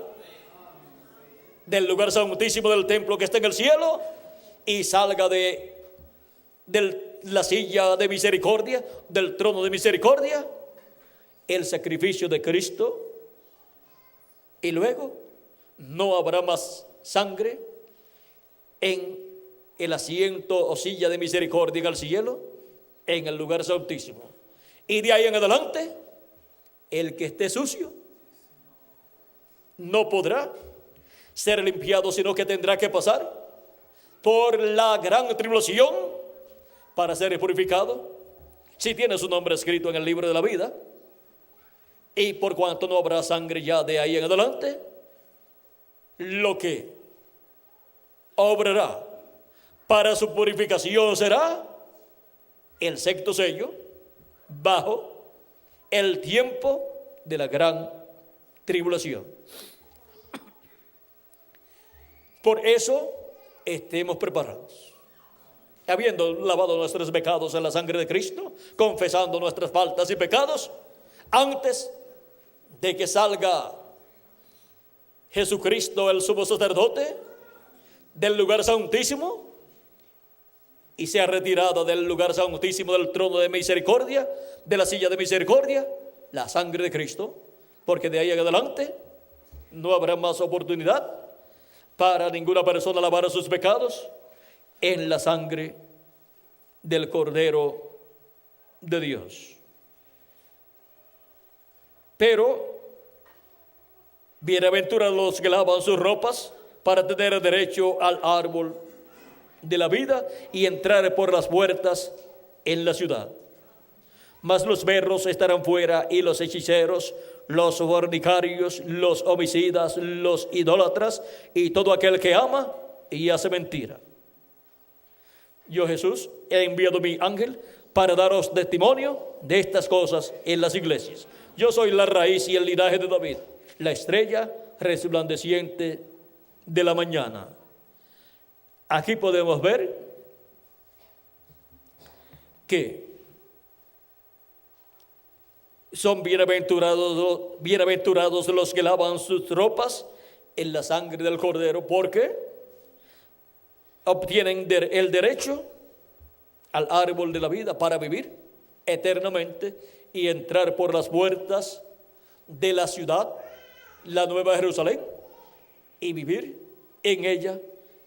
del lugar santísimo del templo que está en el cielo y salga de la silla de misericordia, del trono de misericordia, el sacrificio de Cristo, y luego no habrá más sangre en el asiento o silla de misericordia en el cielo, en el lugar santísimo. Y de ahí en adelante, el que esté sucio no podrá ser limpiado, sino que tendrá que pasar por la gran tribulación para ser purificado, si tiene su nombre escrito en el libro de la vida. Y por cuanto no habrá sangre ya de ahí en adelante, lo que obrará para su purificación será el sexto sello, bajo el tiempo de la gran tribulación. Por eso estemos preparados, habiendo lavado nuestros pecados en la sangre de Cristo, confesando nuestras faltas y pecados, antes de que salga Jesucristo, el sumo sacerdote, del lugar santísimo, y sea retirada del lugar santísimo, del trono de misericordia, de la silla de misericordia, la sangre de Cristo, porque de ahí en adelante no habrá más oportunidad para ninguna persona lavar sus pecados en la sangre del Cordero de Dios. Pero bienaventurados los que lavan sus ropas para tener derecho al árbol de la vida y entrar por las puertas en la ciudad. Mas los perros estarán fuera, y los hechiceros, los fornicarios, los homicidas, los idólatras y todo aquel que ama y hace mentira. Yo, Jesús, he enviado mi ángel para daros testimonio de estas cosas en las iglesias. Yo soy la raíz y el linaje de David, la estrella resplandeciente de la mañana. Aquí podemos ver que son bienaventurados los que lavan sus ropas en la sangre del Cordero, porque obtienen el derecho al árbol de la vida para vivir eternamente y entrar por las puertas de la ciudad, la Nueva Jerusalén, y vivir en ella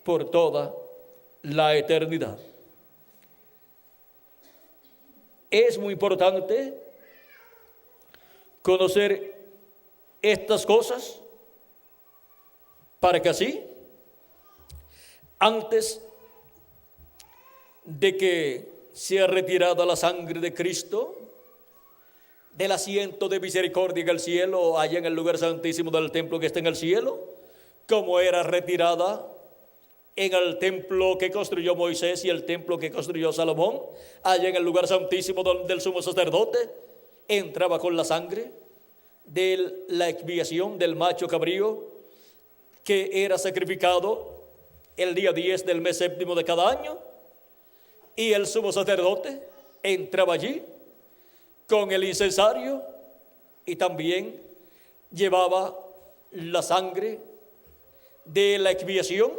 por toda la eternidad. Es muy importante conocer estas cosas para que así, antes de que sea retirada la sangre de Cristo del asiento de misericordia en el cielo, allá en el lugar santísimo del templo que está en el cielo, como era retirada en el templo que construyó Moisés y el templo que construyó Salomón, allá en el lugar santísimo donde el sumo sacerdote entraba con la sangre de la expiación del macho cabrío que era sacrificado el día 10 del mes séptimo de cada año, y el sumo sacerdote entraba allí con el incensario y también llevaba la sangre de la expiación,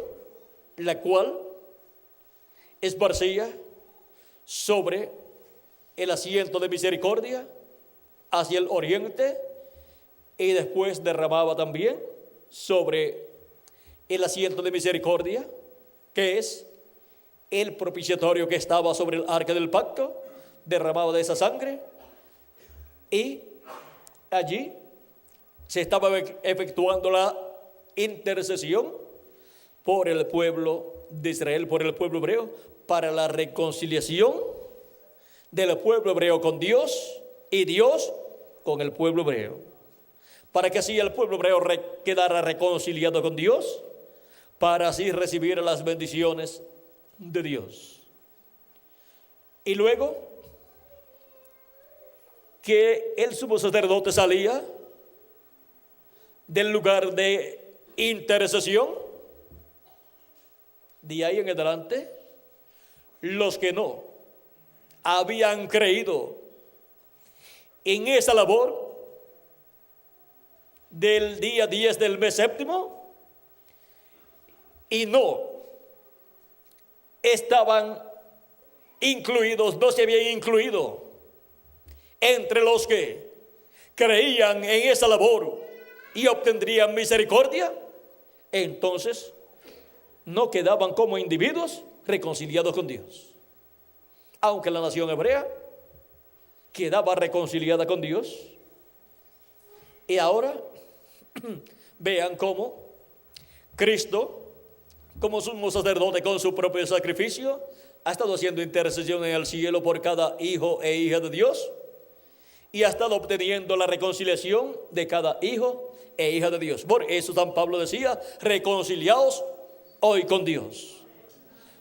la cual esparcía sobre el asiento de misericordia hacia el oriente, y después derramaba también sobre el asiento de misericordia, que es el propiciatorio que estaba sobre el arca del pacto, derramaba de esa sangre, y allí se estaba efectuando la intercesión por el pueblo de Israel, por el pueblo hebreo, para la reconciliación del pueblo hebreo con Dios y Dios con el pueblo hebreo, para que así el pueblo hebreo quedara reconciliado con Dios, para así recibir las bendiciones de Dios. Y luego que el sumo sacerdote salía del lugar de intercesión, de ahí en adelante, los que no habían creído en esa labor del día 10 del mes séptimo y no estaban incluidos, no se habían incluido entre los que creían en esa labor y obtendrían misericordia, entonces no quedaban como individuos reconciliados con Dios. Aunque la nación hebrea quedaba reconciliada con Dios, y ahora vean cómo Cristo, como sumo sacerdote con su propio sacrificio, ha estado haciendo intercesión en el cielo por cada hijo e hija de Dios, y ha estado obteniendo la reconciliación de cada hijo e hija de Dios. Por eso San Pablo decía: reconciliaos hoy con Dios,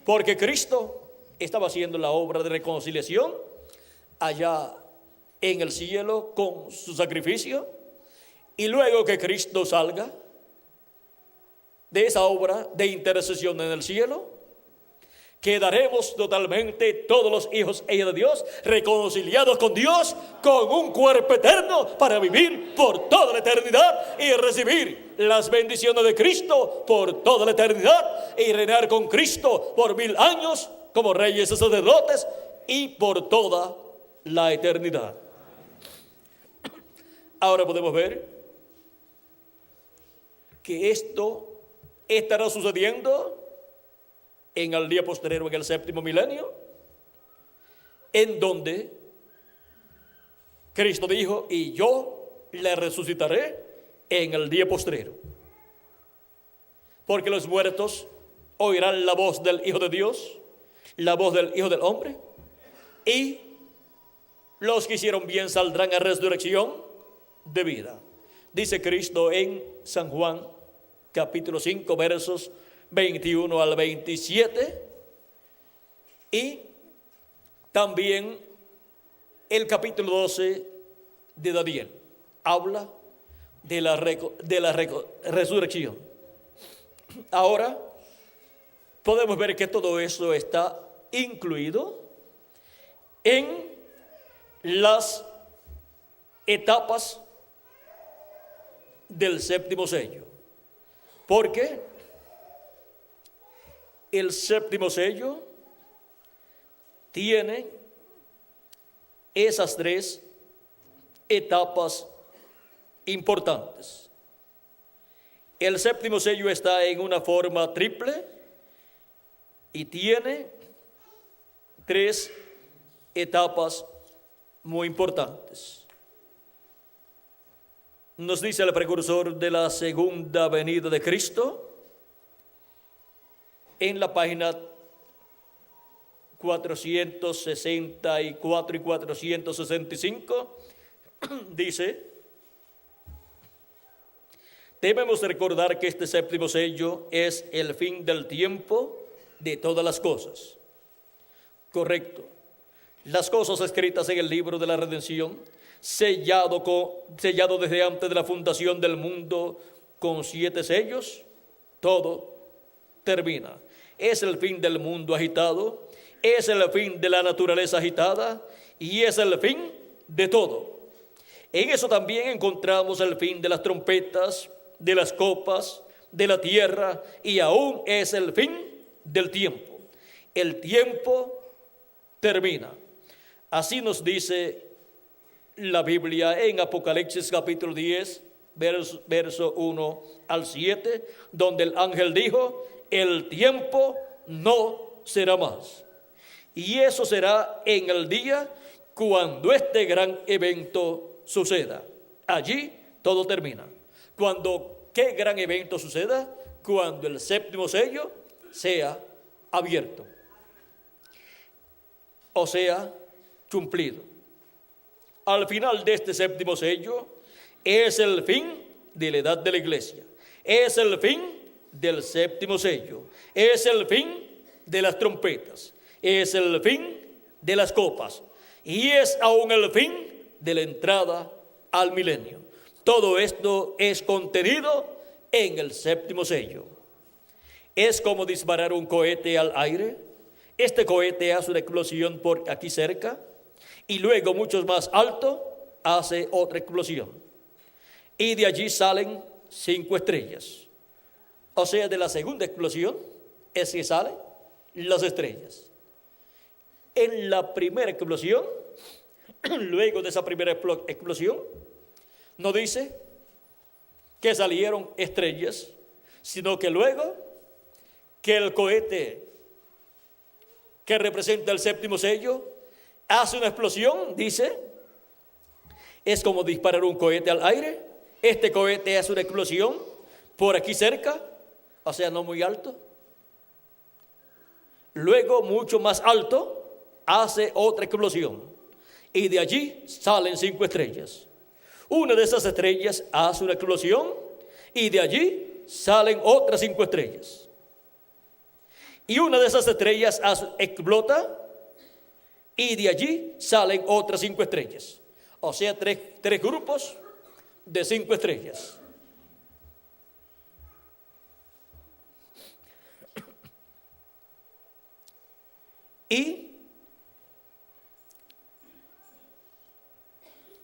porque Cristo estaba haciendo la obra de reconciliación allá en el cielo con su sacrificio, y luego que Cristo salga de esa obra de intercesión en el cielo, quedaremos totalmente todos los hijos e hijas de Dios reconciliados con Dios, con un cuerpo eterno para vivir por toda la eternidad y recibir las bendiciones de Cristo por toda la eternidad y reinar con Cristo por 1000 años como reyes y sacerdotes y por toda la eternidad. Ahora podemos ver que esto estará sucediendo en el día posterior, en el séptimo milenio, en donde Cristo dijo: y yo le resucitaré en el día postrero, porque los muertos oirán la voz del Hijo de Dios, la voz del Hijo del Hombre, y los que hicieron bien saldrán a resurrección de vida. Dice Cristo en San Juan capítulo 5 versos 21 al 27, y también el capítulo 12 de Daniel habla de la resurrección. Ahora podemos ver que todo eso está incluido en las etapas del séptimo sello. Porque el séptimo sello tiene esas tres etapas importantes. El séptimo sello está en una forma triple y tiene tres etapas muy importantes. Nos dice el precursor de la segunda venida de Cristo en la página 464 y 465, dice: debemos recordar que este séptimo sello es el fin del tiempo de todas las cosas. Correcto. Las cosas escritas en el libro de la redención, sellado desde antes de la fundación del mundo con 7 sellos, todo termina. Es el fin del mundo agitado, es el fin de la naturaleza agitada y es el fin de todo. En eso también encontramos el fin de las trompetas, de las copas, de la tierra, y aún es el fin del tiempo. El tiempo termina. Así nos dice la Biblia en Apocalipsis capítulo 10, verso 1 al 7, donde el ángel dijo: el tiempo no será más. Y eso será en el día cuando este gran evento suceda. Allí todo termina. ¿Qué gran evento suceda? Cuando el séptimo sello sea abierto, o sea, cumplido. Al final de este séptimo sello es el fin de la edad de la iglesia, es el fin del séptimo sello, es el fin de las trompetas, es el fin de las copas y es aún el fin de la entrada al milenio. Todo esto es contenido en el séptimo sello. Es como disparar un cohete al aire. Este cohete hace una explosión por aquí cerca y luego mucho más alto hace otra explosión. Y de allí salen 5 estrellas. O sea, de la segunda explosión es que salen las estrellas. En la primera explosión, luego de esa primera explosión, no dice que salieron estrellas, sino que luego que el cohete que representa el séptimo sello hace una explosión, dice, es como disparar un cohete al aire. Este cohete hace una explosión por aquí cerca, o sea, no muy alto. Luego, mucho más alto, hace otra explosión. Y de allí salen 5 estrellas. Una de esas estrellas hace una explosión y de allí salen otras 5 estrellas. Y una de esas estrellas explota y de allí salen otras 5 estrellas. O sea, tres grupos de 5 estrellas. Y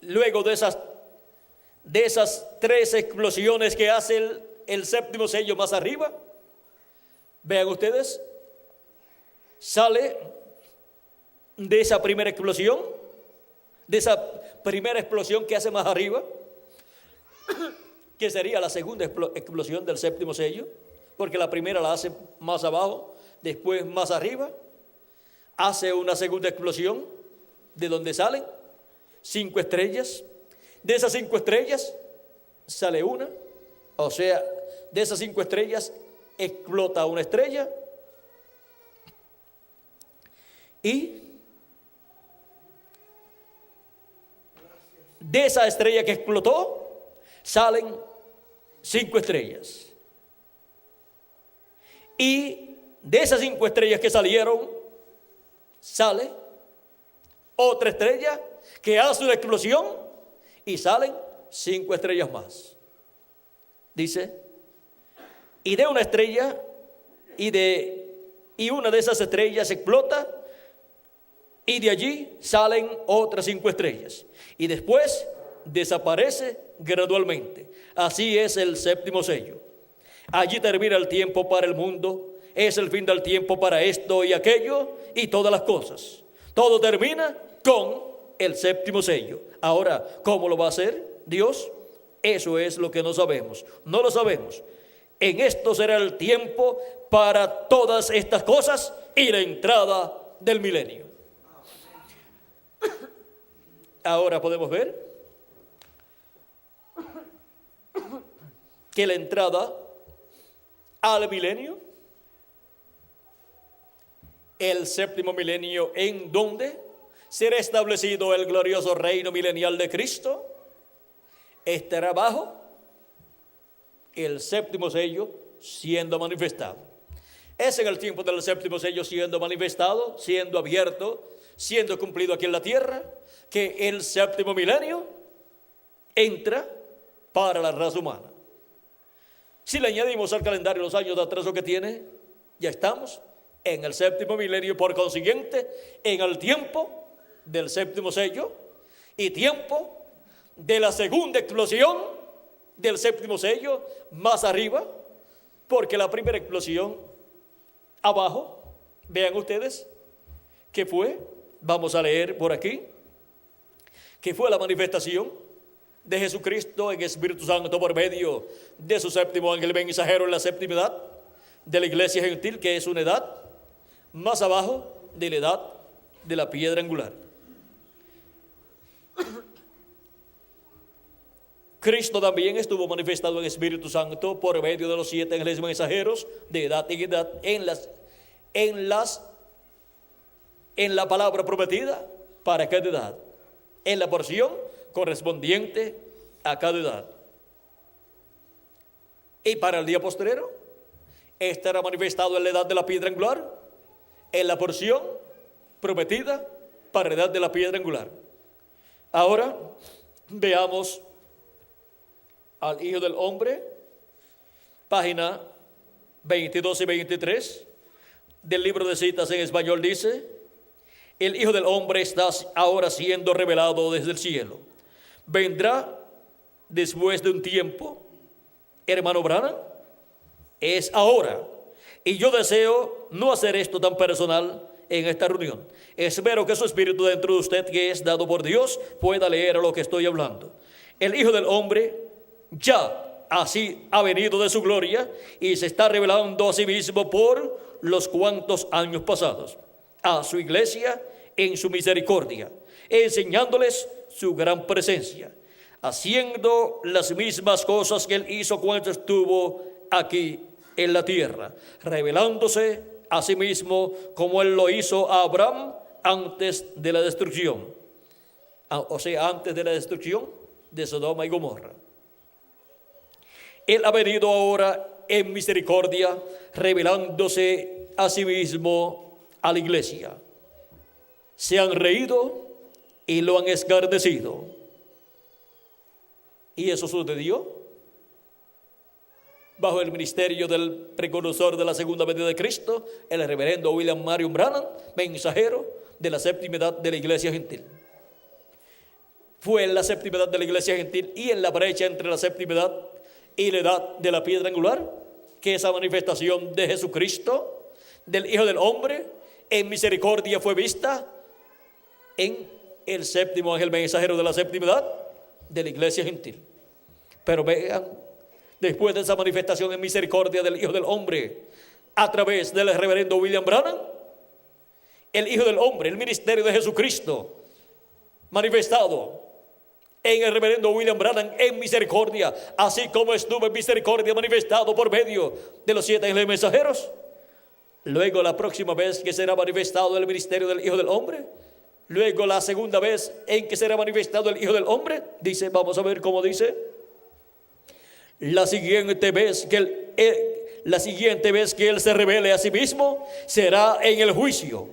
luego de esas 3 explosiones que hace el séptimo sello más arriba, vean ustedes, sale de esa primera explosión, que hace más arriba, que sería la segunda explosión del séptimo sello, porque la primera la hace más abajo, después más arriba, hace una segunda explosión de donde salen 5 estrellas. De esas 5 estrellas sale una, o sea, de esas 5 estrellas explota una estrella y de esa estrella que explotó salen 5 estrellas. Y de esas 5 estrellas que salieron sale otra estrella que hace una explosión y salen 5 estrellas más. Dice, y de una estrella y una de esas estrellas explota y de allí salen otras 5 estrellas y después desaparece gradualmente. Así es el séptimo sello. Allí termina el tiempo para el mundo. Es el fin del tiempo para esto y aquello y todas las cosas. Todo termina con el séptimo sello. Ahora, ¿cómo lo va a hacer Dios? Eso es lo que no sabemos. No lo sabemos. En esto será el tiempo para todas estas cosas y la entrada del milenio. Ahora podemos ver que la entrada al milenio, el séptimo milenio, en donde será establecido el glorioso reino milenial de Cristo, estará bajo el séptimo sello siendo manifestado. Es en el tiempo del séptimo sello siendo manifestado, siendo abierto, siendo cumplido aquí en la tierra, que el séptimo milenio entra para la raza humana. Si le añadimos al calendario los años de atraso que tiene, ya estamos en el séptimo milenio, por consiguiente, en el tiempo del séptimo sello y tiempo de la segunda explosión del séptimo sello más arriba, porque la primera explosión abajo, vean ustedes, ¿qué fue? Vamos a leer por aquí, que fue la manifestación de Jesucristo en Espíritu Santo por medio de su séptimo ángel mensajero en la séptima edad de la iglesia gentil, que es una edad más abajo de la edad de la piedra angular. Cristo también estuvo manifestado en Espíritu Santo por medio de los 7 ángeles mensajeros de edad en edad en la palabra prometida para cada edad, en la porción correspondiente a cada edad. Y para el día postrero estará manifestado en la edad de la piedra angular, en la porción prometida para la edad de la piedra angular. Ahora veamos al Hijo del Hombre, página 22 y 23 del libro de citas en español. Dice: el Hijo del Hombre está ahora siendo revelado desde el cielo. Vendrá después de un tiempo, hermano Branham, es ahora. Y yo deseo no hacer esto tan personal en esta reunión. Espero que su espíritu dentro de usted, que es dado por Dios, pueda leer lo que estoy hablando. El Hijo del Hombre ya así ha venido de su gloria y se está revelando a sí mismo por los cuantos años pasados a su iglesia en su misericordia, enseñándoles su gran presencia, haciendo las mismas cosas que él hizo cuando estuvo aquí en la tierra, revelándose a sí mismo como él lo hizo a Abraham antes de la destrucción, o sea, antes de la destrucción de Sodoma y Gomorra. Él ha venido ahora en misericordia, revelándose a sí mismo a la iglesia. Se han reído y lo han escarnecido. Y eso sucedió bajo el ministerio del precursor de la segunda venida de Cristo, el reverendo William Marion Branham, mensajero de la séptima edad de la iglesia gentil. Fue en la séptima edad de la iglesia gentil y en la brecha entre la séptima edad y la edad de la piedra angular, que esa manifestación de Jesucristo, del Hijo del Hombre, en misericordia fue vista en el séptimo ángel mensajero de la séptima edad de la iglesia gentil. Pero vean, después de esa manifestación en misericordia del Hijo del Hombre a través del reverendo William Branham, el Hijo del Hombre, el ministerio de Jesucristo manifestado en el reverendo William Branham en misericordia, así como estuvo en misericordia manifestado por medio de los 7 ángeles mensajeros. Luego la próxima vez que será manifestado el ministerio del Hijo del Hombre, luego la segunda vez en que será manifestado el Hijo del Hombre, dice, vamos a ver cómo dice: la siguiente vez que él se revele a sí mismo será en el juicio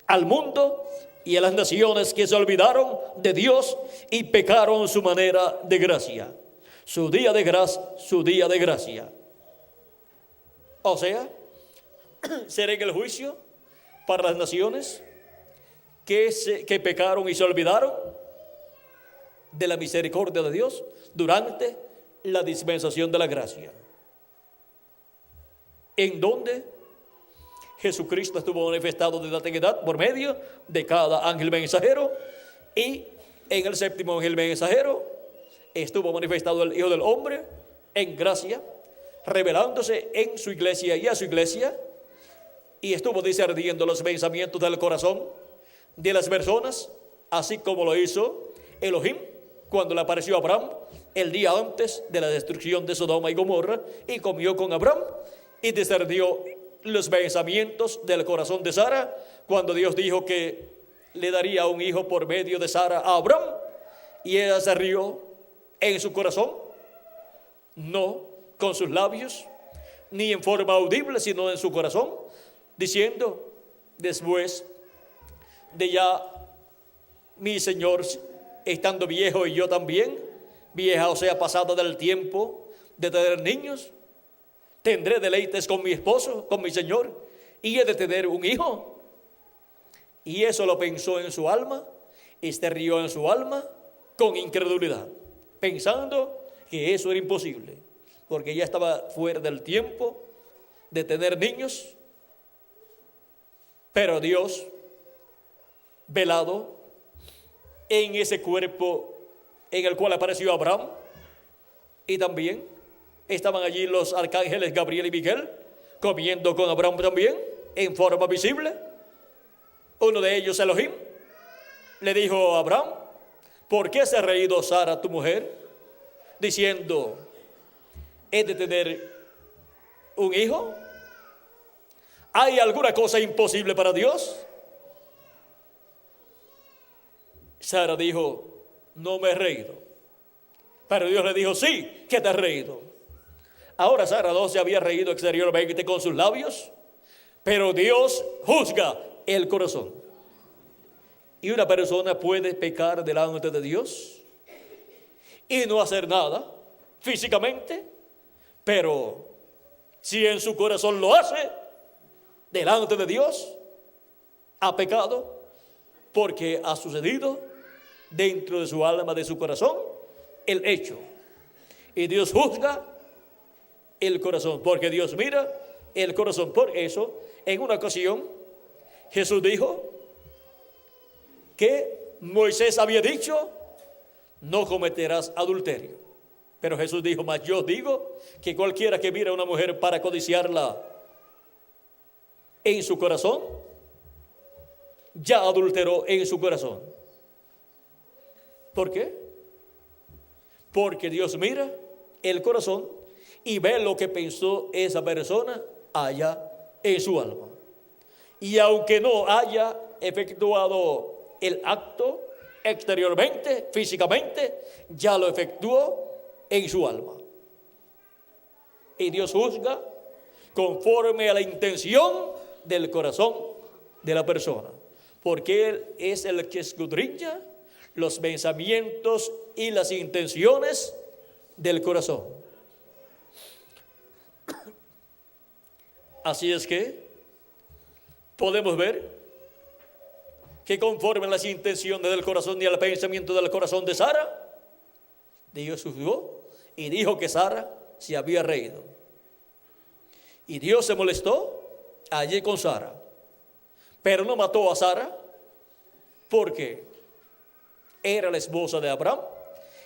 al mundo y a las naciones que se olvidaron de Dios y pecaron su manera de gracia. Su día de gracia. O sea, será en el juicio para las naciones que pecaron y se olvidaron de la misericordia de Dios durante la dispensación de la gracia. en donde Jesucristo estuvo manifestado desde la antigüedad por medio de cada ángel mensajero, y en el séptimo ángel mensajero estuvo manifestado el Hijo del Hombre en gracia, revelándose en su iglesia y a su iglesia, y estuvo discerniendo los pensamientos del corazón de las personas, así como lo hizo Elohim cuando le apareció a Abraham el día antes de la destrucción de Sodoma y Gomorra, y comió con Abraham y discernió los pensamientos del corazón de Sara cuando Dios dijo que le daría un hijo por medio de Sara a Abraham, y ella se rió en su corazón, no con sus labios ni en forma audible, sino en su corazón, diciendo: después de ya mi Señor estando viejo y yo también, vieja, o sea, pasada del tiempo de tener niños, tendré deleites con mi esposo, con mi Señor, y he de tener un hijo. Y eso lo pensó en su alma, y se rió en su alma con incredulidad, pensando que eso era imposible, porque ya estaba fuera del tiempo de tener niños. Pero Dios, velado en ese cuerpo en el cual apareció Abraham, y también estaban allí los arcángeles Gabriel y Miguel, comiendo con Abraham también, en forma visible. Uno de ellos, Elohim, le dijo a Abraham: ¿por qué se ha reído Sara, tu mujer, diciendo, he de tener un hijo? ¿Hay alguna cosa imposible para Dios? Sara dijo: no me he reído. Pero Dios le dijo: sí, que te has reído. Ahora Sara no se había reído exteriormente con sus labios, pero Dios juzga el corazón. Y una persona puede pecar delante de Dios y no hacer nada físicamente, pero si en su corazón lo hace, delante de Dios ha pecado, porque ha sucedido dentro de su alma, de su corazón, el hecho. Y Dios juzga el corazón, porque Dios mira el corazón. Por eso, en una ocasión, Jesús dijo que Moisés había dicho: no cometerás adulterio. Pero Jesús dijo: mas yo digo que cualquiera que mira a una mujer para codiciarla en su corazón, ya adulteró en su corazón. ¿Por qué? Porque Dios mira el corazón y ve lo que pensó esa persona allá en su alma. Y aunque no haya efectuado el acto exteriormente, físicamente, ya lo efectuó en su alma. Y Dios juzga conforme a la intención del corazón de la persona, porque Él es el que escudriña los pensamientos y las intenciones del corazón. Así es que podemos ver que conforme a las intenciones del corazón y al pensamiento del corazón de Sara, Dios juzgó y dijo que Sara se había reído. Y Dios se molestó allí con Sara, pero no mató a Sara, porque era la esposa de Abraham,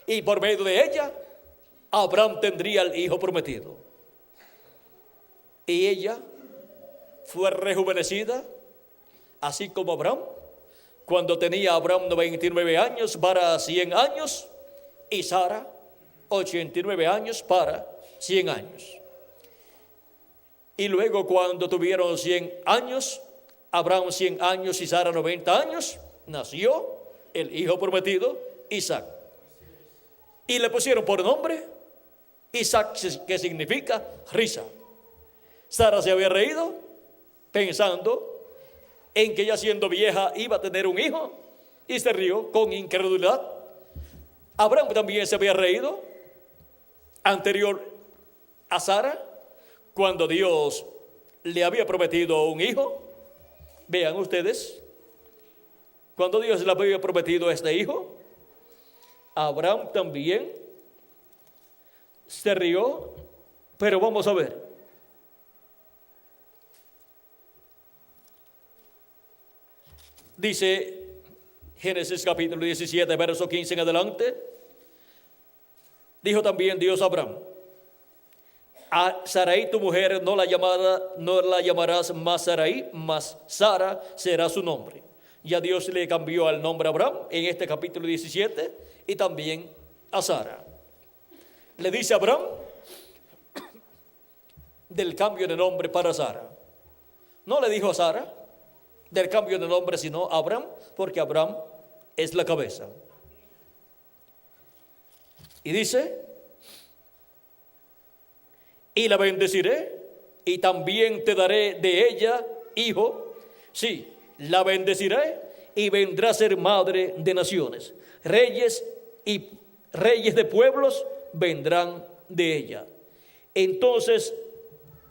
y por medio de ella Abraham tendría el hijo prometido. Y ella fue rejuvenecida, así como Abraham, cuando tenía Abraham 99 años para 100 años, y Sara 89 años para 100 años. Y luego, cuando tuvieron 100 años, Abraham 100 años y Sara 90 años, nació el hijo prometido, Isaac. Y le pusieron por nombre Isaac, que significa risa. Sara se había reído pensando en que ya siendo vieja iba a tener un hijo, y se rió con incredulidad. Abraham también se había reído anterior a Sara, cuando Dios le había prometido un hijo. Vean ustedes, cuando Dios le había prometido a este hijo, Abraham también se rió. Pero vamos a ver, Dice Génesis capítulo 17, verso 15 en adelante. Dijo también Dios a Abraham: a Sarai tu mujer no la llamarás más Sarai, mas Sara será su nombre. Ya Dios le cambió el nombre a Abraham en este capítulo 17 y también a Sara. Le dice a Abraham del cambio de nombre para Sara. No le dijo a Sara del cambio de nombre, sino a Abraham, porque Abraham es la cabeza. Y dice: y la bendeciré, y también te daré de ella hijo. Sí, la bendeciré, y vendrá a ser madre de naciones. Reyes de pueblos vendrán de ella. Entonces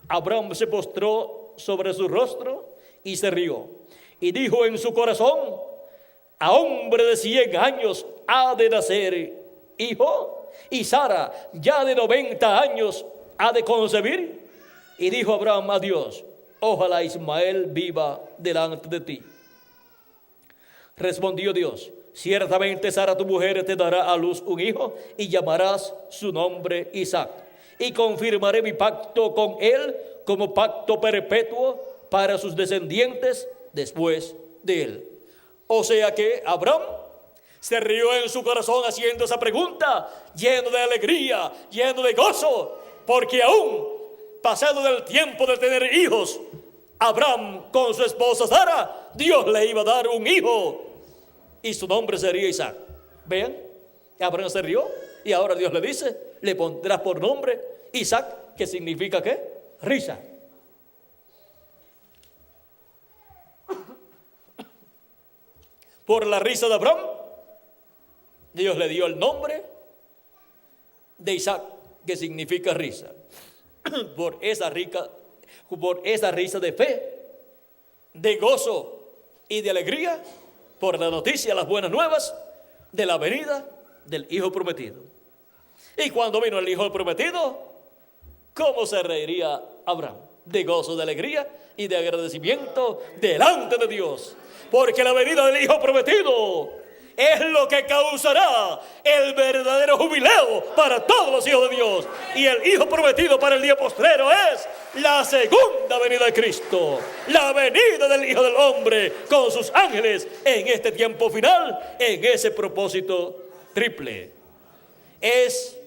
Abraham se postró sobre su rostro y se rió. Y dijo en su corazón: a hombre de 100 años ha de nacer hijo, y Sara ya de 90 años ha de concebir. Y dijo Abraham a Dios: ojalá Ismael viva delante de ti. Respondió Dios: ciertamente Sara tu mujer te dará a luz un hijo, y llamarás su nombre Isaac. Y confirmaré mi pacto con él como pacto perpetuo para sus descendientes después de él. O sea que Abraham se rió en su corazón haciendo esa pregunta, lleno de alegría, lleno de gozo, porque aún pasado del tiempo de tener hijos, Abraham con su esposa Sara, Dios le iba a dar un hijo y su nombre sería Isaac. Vean, Abraham se rió y ahora Dios le dice: le pondrás por nombre Isaac, que significa ¿qué? Risa. Por la risa de Abraham, Dios le dio el nombre de Isaac, que significa risa. Por esa risa de fe, de gozo y de alegría, por la noticia, las buenas nuevas de la venida del Hijo prometido. Y cuando vino el Hijo prometido, ¿cómo se reiría Abraham? De gozo, de alegría y de agradecimiento delante de Dios. Porque la venida del Hijo prometido es lo que causará el verdadero jubileo para todos los hijos de Dios. Y el Hijo prometido para el día postrero es la segunda venida de Cristo, la venida del Hijo del Hombre con sus ángeles en este tiempo final, en ese propósito triple. Es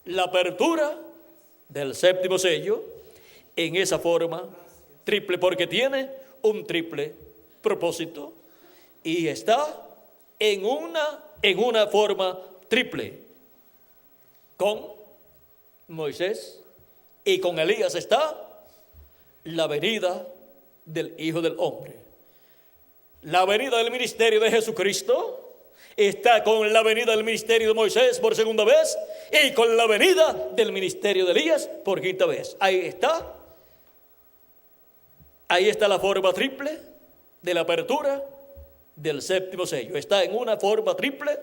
la apertura del séptimo sello en esa forma triple, porque tiene un triple propósito y está en una forma triple. Con Moisés y con Elías está la venida del Hijo del Hombre. La venida del ministerio de Jesucristo está con la venida del ministerio de Moisés por segunda vez y con la venida del ministerio de Elías por quinta vez. Ahí está la forma triple de la apertura del séptimo sello. Está en una forma triple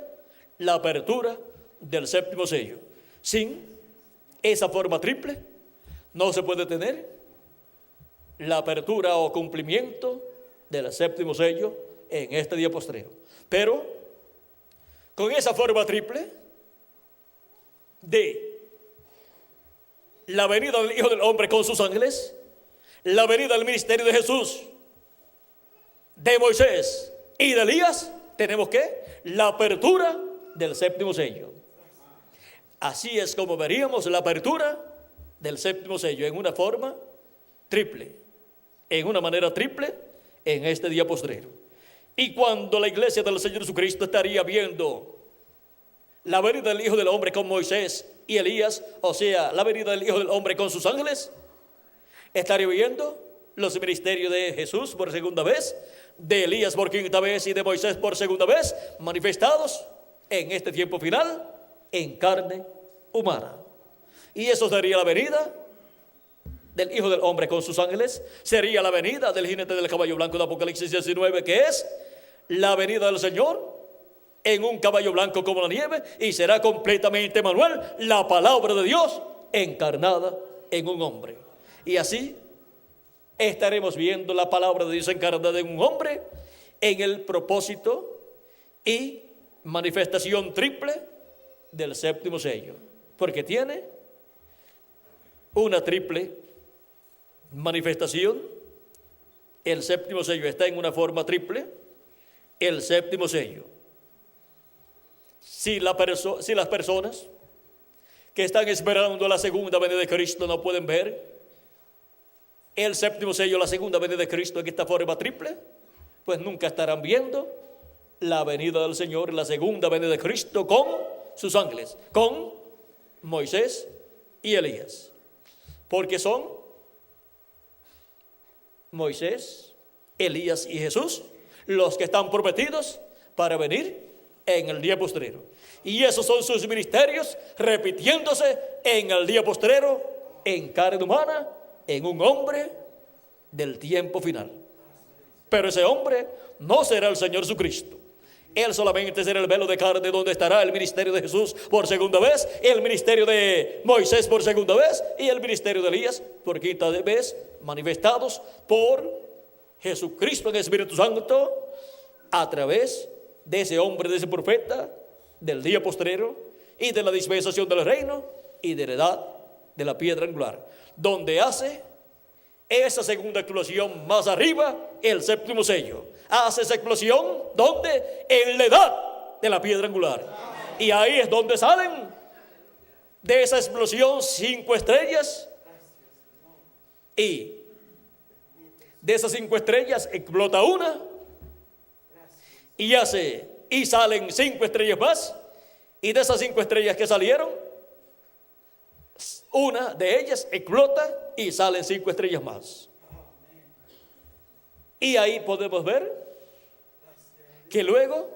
la apertura del séptimo sello. Sin esa forma triple no se puede tener la apertura o cumplimiento del séptimo sello en este día postrero. Pero con esa forma triple de la venida del Hijo del Hombre con sus ángeles, la venida del ministerio de Jesús, de Moisés y de Elías, tenemos que la apertura del séptimo sello. Así es como veríamos la apertura del séptimo sello en una forma triple, en una manera triple en este día postrero. Y cuando la iglesia del Señor Jesucristo estaría viendo la venida del Hijo del Hombre con Moisés y Elías, o sea, la venida del Hijo del Hombre con sus ángeles, estaría viendo los ministerios de Jesús por segunda vez, de Elías por quinta vez y de Moisés por segunda vez, manifestados en este tiempo final en carne humana. Y eso sería la venida del Hijo del Hombre con sus ángeles, sería la venida del jinete del caballo blanco de Apocalipsis 19, que es la venida del Señor en un caballo blanco como la nieve, y será completamente Manuel, la palabra de Dios encarnada en un hombre. Y así estaremos viendo la palabra de Dios encarnada en un hombre en el propósito y manifestación triple del séptimo sello, porque tiene una triple manifestación. El séptimo sello está en una forma triple. El séptimo sello, si las personas que están esperando la segunda venida de Cristo no pueden ver el séptimo sello, la segunda venida de Cristo en esta forma triple, pues nunca estarán viendo la venida del Señor, la segunda venida de Cristo con sus ángeles, con Moisés y Elías, porque son Moisés, Elías y Jesús los que están prometidos para venir en el día postrero. Y esos son sus ministerios repitiéndose en el día postrero, en carne humana, en un hombre del tiempo final. Pero ese hombre no será el Señor Jesucristo. Él solamente será el velo de carne donde estará el ministerio de Jesús por segunda vez, el ministerio de Moisés por segunda vez y el ministerio de Elías por quinta vez, manifestados por Jesucristo en el Espíritu Santo a través de ese hombre, de ese profeta del día postrero y de la dispensación del reino y de la edad de la piedra angular, donde hace esa segunda explosión más arriba, el séptimo sello. Hace esa explosión donde en la edad de la piedra angular. Y ahí es donde salen de esa explosión 5 estrellas. Y de esas 5 estrellas explota una y salen 5 estrellas más. Y de esas 5 estrellas que salieron, una de ellas explota y salen 5 estrellas más. Y ahí podemos ver que luego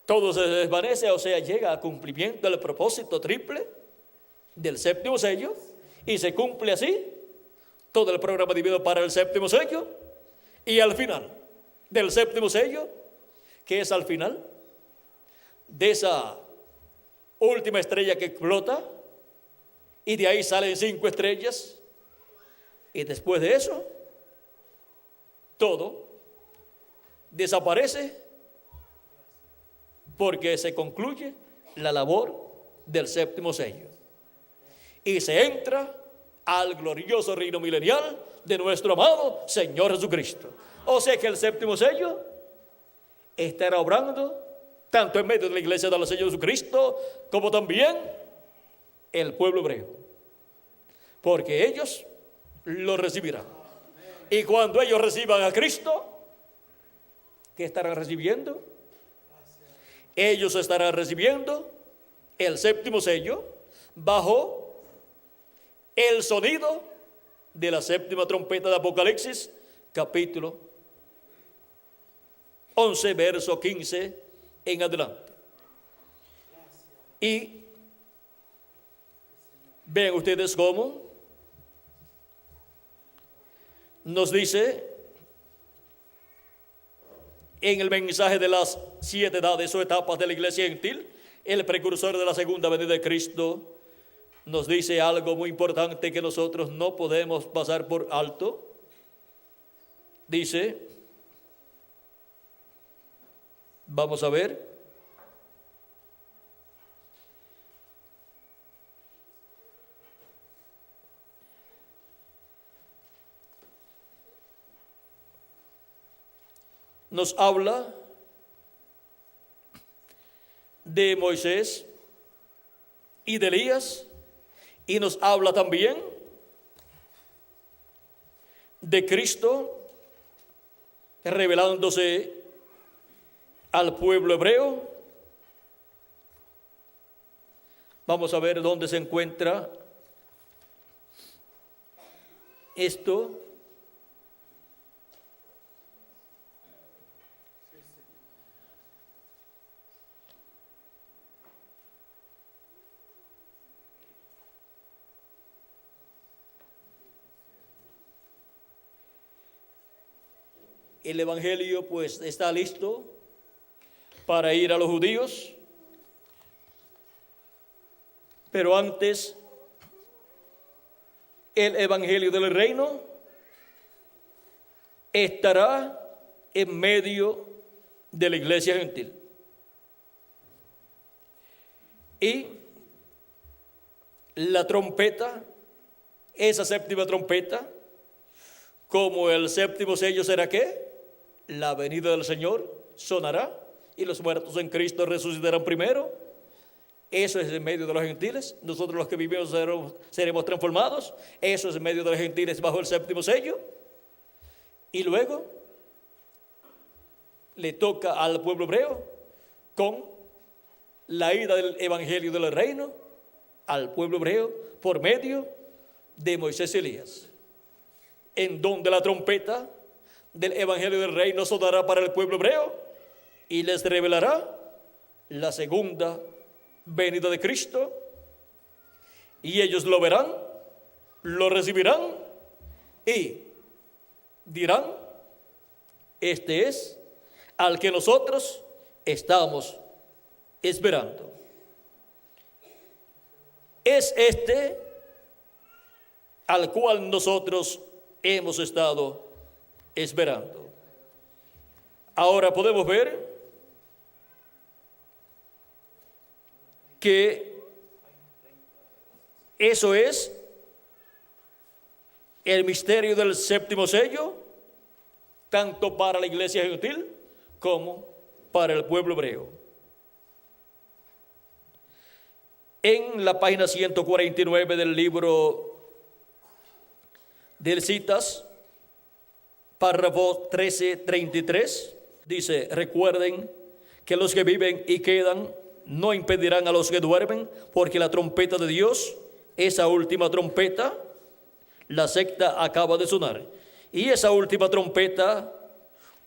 todo se desvanece, o sea, llega a cumplimiento el propósito triple del séptimo sello, y se cumple así todo el programa divino para el séptimo sello. Y al final del séptimo sello, que es al final de esa última estrella que explota, y de ahí salen 5 estrellas, y después de eso todo desaparece, porque se concluye la labor del séptimo sello y se entra al glorioso reino milenial de nuestro amado Señor Jesucristo. O sea que el séptimo sello estará obrando tanto en medio de la iglesia del Señor Jesucristo como también el pueblo hebreo, porque ellos lo recibirán. Y cuando ellos reciban a Cristo, ¿qué estarán recibiendo? Ellos estarán recibiendo el séptimo sello bajo el sonido de la séptima trompeta de Apocalipsis, capítulo 11, verso 15 en adelante. Y ven ustedes cómo nos dice en el mensaje de las 7 edades o etapas de la iglesia gentil, el precursor de la segunda venida de Cristo nos dice algo muy importante que nosotros no podemos pasar por alto. Dice, vamos a ver, nos habla de Moisés y de Elías, y nos habla también de Cristo revelándose al pueblo hebreo. Vamos a ver dónde se encuentra esto. El evangelio pues está listo para ir a los judíos, pero antes el evangelio del reino estará en medio de la iglesia gentil. Y la trompeta, esa séptima trompeta, como el séptimo sello será ¿qué? La venida del Señor sonará y los muertos en Cristo resucitarán primero. Eso es en medio de los gentiles. Nosotros los que vivimos seremos transformados. Eso es en medio de los gentiles bajo el séptimo sello. Y luego le toca al pueblo hebreo con la ida del evangelio del reino al pueblo hebreo por medio de Moisés y Elías, en donde la trompeta del evangelio del reino sonará para el pueblo hebreo y les revelará la segunda venida de Cristo, y ellos lo verán, lo recibirán y dirán: este es al que nosotros estamos esperando. Es este al cual nosotros hemos estado esperando. Ahora podemos ver que eso es el misterio del séptimo sello, tanto para la iglesia gentil como para el pueblo hebreo. En la página 149 del libro del Citas, párrafo 13:33, dice: recuerden que los que viven y quedan no impedirán a los que duermen, porque la trompeta de Dios, esa última trompeta, la sexta acaba de sonar. Y esa última trompeta,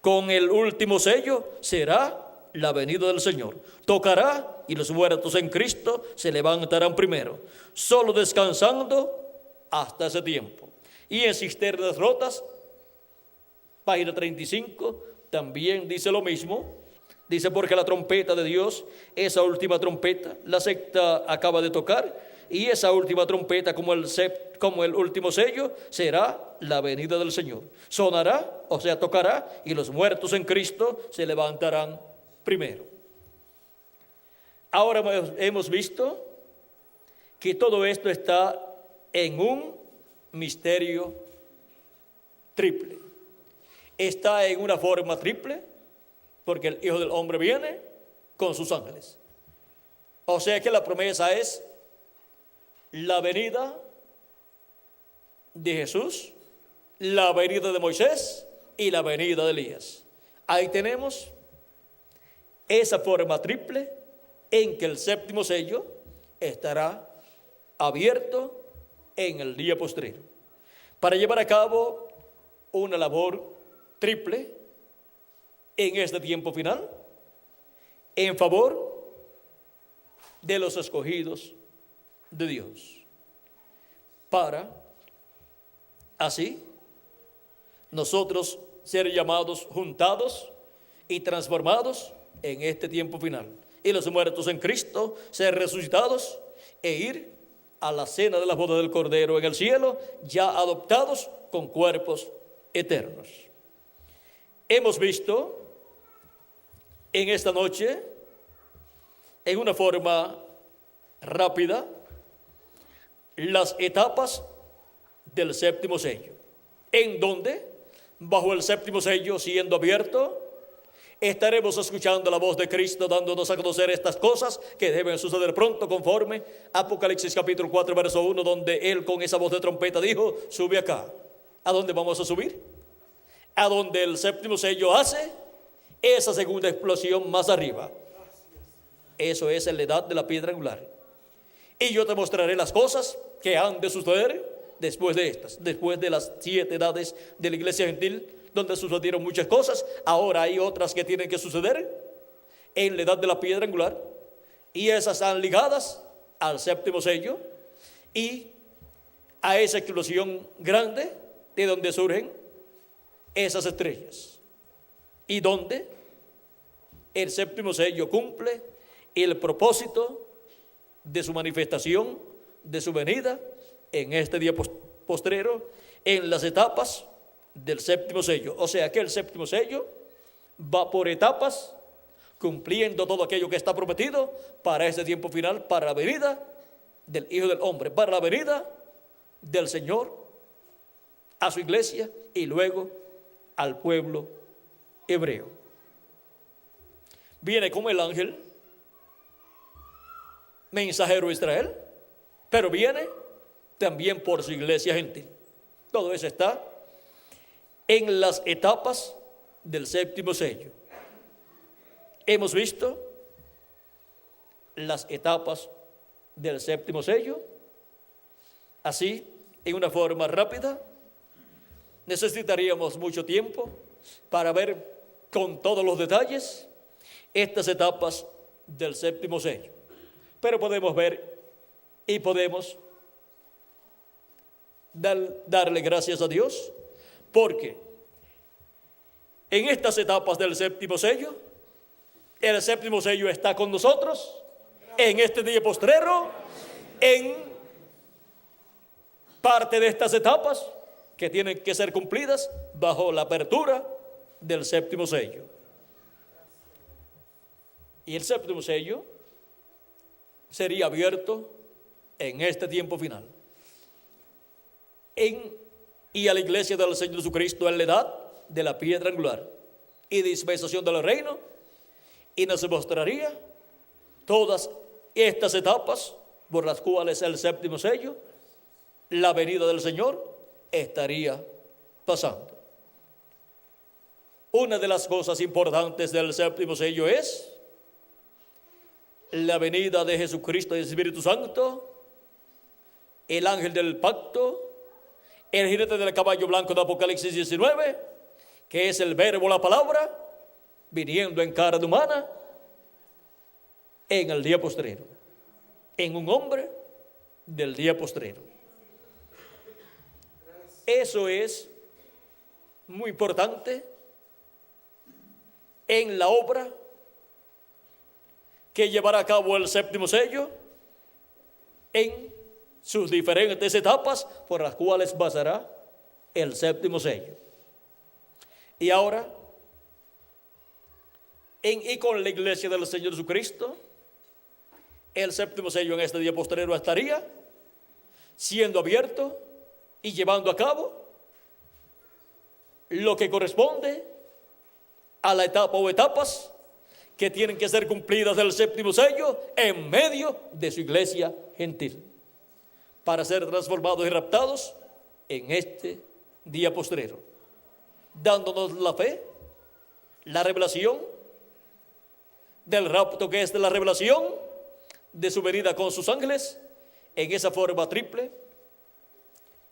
con el último sello, será la venida del Señor. Tocará y los muertos en Cristo se levantarán primero, solo descansando hasta ese tiempo. Y en Cisternas Rotas, página 35, también dice lo mismo. Dice: porque la trompeta de Dios, esa última trompeta, la sexta acaba de tocar, y esa última trompeta, como el último sello, será la venida del Señor. Sonará, o sea, tocará, y los muertos en Cristo se levantarán primero. Ahora hemos visto que todo esto está en un misterio triple. Está en una forma triple, porque el Hijo del Hombre viene con sus ángeles. O sea que la promesa es la venida de Jesús, la venida de Moisés y la venida de Elías. Ahí tenemos esa forma triple en que el séptimo sello estará abierto en el día postrero, para llevar a cabo una labor triple en este tiempo final, en favor de los escogidos de Dios, para así nosotros ser llamados, juntados y transformados en este tiempo final, y los muertos en Cristo ser resucitados e ir a la cena de la boda del Cordero en el cielo, ya adoptados con cuerpos eternos. Hemos visto en esta noche, en una forma rápida, las etapas del séptimo sello, en donde, bajo el séptimo sello siendo abierto, estaremos escuchando la voz de Cristo dándonos a conocer estas cosas que deben suceder pronto, conforme Apocalipsis capítulo 4 verso 1, donde Él con esa voz de trompeta dijo: sube acá. ¿A dónde vamos a subir? A donde el séptimo sello hace esa segunda explosión más arriba. Eso es en la edad de la piedra angular. Y yo te mostraré las cosas que han de suceder después de estas, después de las 7 edades de la iglesia gentil, donde sucedieron muchas cosas. Ahora hay otras que tienen que suceder en la edad de la piedra angular, y esas están ligadas al séptimo sello y a esa explosión grande de donde surgen esas estrellas, y donde el séptimo sello cumple el propósito de su manifestación, de su venida en este día postrero, en las etapas del séptimo sello. O sea que el séptimo sello va por etapas, cumpliendo todo aquello que está prometido para ese tiempo final, para la venida del Hijo del Hombre, para la venida del Señor a su iglesia y luego al pueblo hebreo. Viene como el ángel mensajero de Israel, pero viene también por su iglesia gentil. Todo eso está en las etapas del séptimo sello. Hemos visto las etapas del séptimo sello. Así, en una forma rápida, necesitaríamos mucho tiempo para ver con todos los detalles estas etapas del séptimo sello. Pero podemos ver y podemos darle gracias a Dios, porque en estas etapas del séptimo sello, el séptimo sello está con nosotros en este día postrero, en parte de estas etapas que tienen que ser cumplidas bajo la apertura del séptimo sello. Y el séptimo sello sería abierto en este tiempo final. Y a la iglesia del Señor Jesucristo en la edad de la piedra angular y dispensación del reino, y nos mostraría todas estas etapas por las cuales el séptimo sello, la venida del Señor, estaría pasando. Una de las cosas importantes del séptimo sello es la venida de Jesucristo y el Espíritu Santo, el ángel del pacto, el jinete del caballo blanco de Apocalipsis 19, que es el verbo, la palabra, viniendo en carne humana en el día postrero, en un hombre del día postrero. Eso es muy importante en la obra que llevará a cabo el séptimo sello en sus diferentes etapas por las cuales pasará el séptimo sello. Y ahora, y con la iglesia del Señor Jesucristo, el séptimo sello en este día postrero estaría siendo abierto y llevando a cabo lo que corresponde a la etapa o etapas que tienen que ser cumplidas del séptimo sello en medio de su iglesia gentil, para ser transformados y raptados en este día postrero, dándonos la fe, la revelación del rapto, que es de la revelación de su venida con sus ángeles en esa forma triple,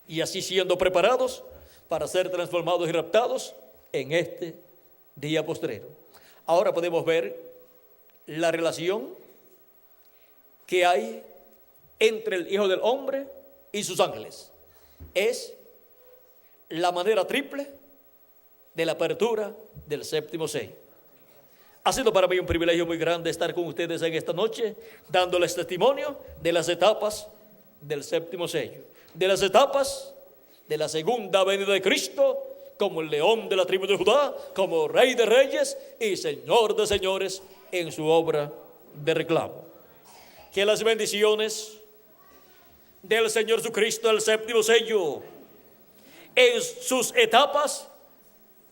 y así siendo preparados para ser transformados y raptados en este día postrero. Ahora podemos ver la relación que hay entre el Hijo del Hombre y sus ángeles. Es la manera triple de la apertura del séptimo sello. Ha sido para mí un privilegio muy grande estar con ustedes en esta noche, dándoles testimonio de las etapas del séptimo sello, de las etapas de la segunda venida de Cristo, como el león de la tribu de Judá, como Rey de Reyes y Señor de Señores en su obra de reclamo. Que las bendiciones del Señor Jesucristo, el séptimo sello, en sus etapas,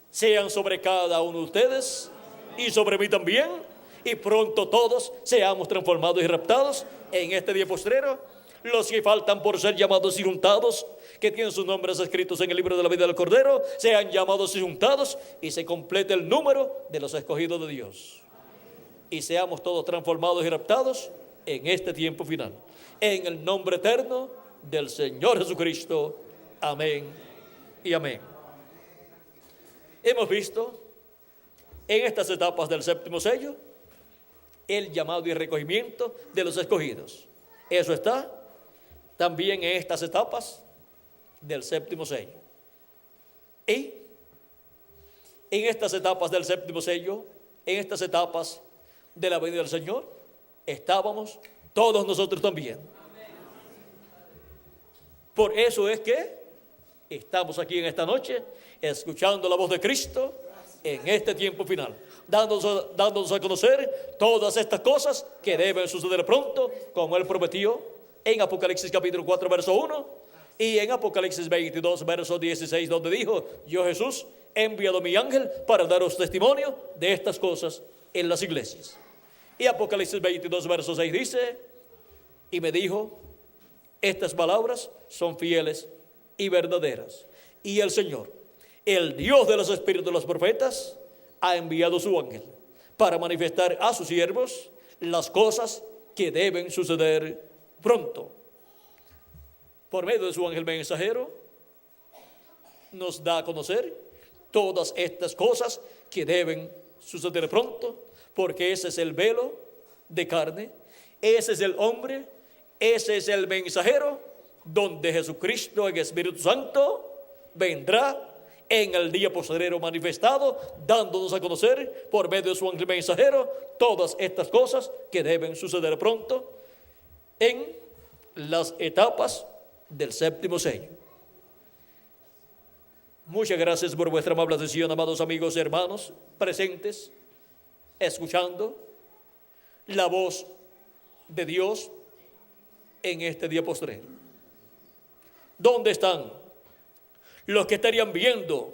sean sobre cada uno de ustedes y sobre mí también, y pronto todos seamos transformados y raptados en este día postrero. Los que faltan por ser llamados y juntados, que tienen sus nombres escritos en el libro de la vida del Cordero, sean llamados y juntados y se complete el número de los escogidos de Dios. Y seamos todos transformados y raptados en este tiempo final. En el nombre eterno del Señor Jesucristo. Amén y amén. Hemos visto en estas etapas del séptimo sello el llamado y recogimiento de los escogidos. Eso está también en estas etapas del séptimo sello. Y en estas etapas del séptimo sello, en estas etapas de la venida del Señor, estábamos todos nosotros también. Por eso es que estamos aquí en esta noche escuchando la voz de Cristo en este tiempo final, dándonos a conocer todas estas cosas que deben suceder pronto, como Él prometió en Apocalipsis capítulo 4, verso 1, y en Apocalipsis 22, verso 16, donde dijo: yo, Jesús, he enviado mi ángel para daros testimonio de estas cosas en las iglesias. Y Apocalipsis 22, verso 6 dice: y me dijo, estas palabras son fieles y verdaderas, y el Señor, el Dios de los espíritus de los profetas, ha enviado su ángel para manifestar a sus siervos las cosas que deben suceder pronto. Por medio de su ángel mensajero nos da a conocer todas estas cosas que deben suceder pronto, porque ese es el velo de carne, ese es el hombre, ese es el mensajero, donde Jesucristo en Espíritu Santo vendrá en el día postrero manifestado, dándonos a conocer por medio de su ángel mensajero todas estas cosas que deben suceder pronto en las etapas del séptimo sello. Muchas gracias por vuestra amable atención, amados amigos y hermanos presentes, escuchando la voz de Dios en este día postrero. ¿Dónde están los que estarían viendo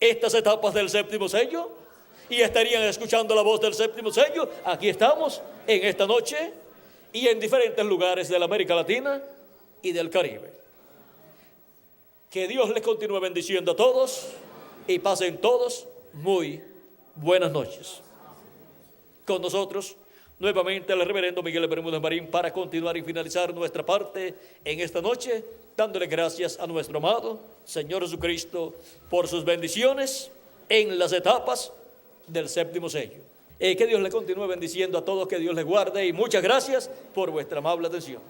estas etapas del séptimo sello y estarían escuchando la voz del séptimo sello? Aquí estamos en esta noche y en diferentes lugares de la América Latina y del Caribe. Que Dios les continúe bendiciendo a todos y pasen todos muy buenas noches. Con nosotros nuevamente el reverendo Miguel Bermúdez Marín para continuar y finalizar nuestra parte en esta noche, dándole gracias a nuestro amado Señor Jesucristo por sus bendiciones en las etapas del séptimo sello. Que Dios le continúe bendiciendo a todos, que Dios les guarde y muchas gracias por vuestra amable atención.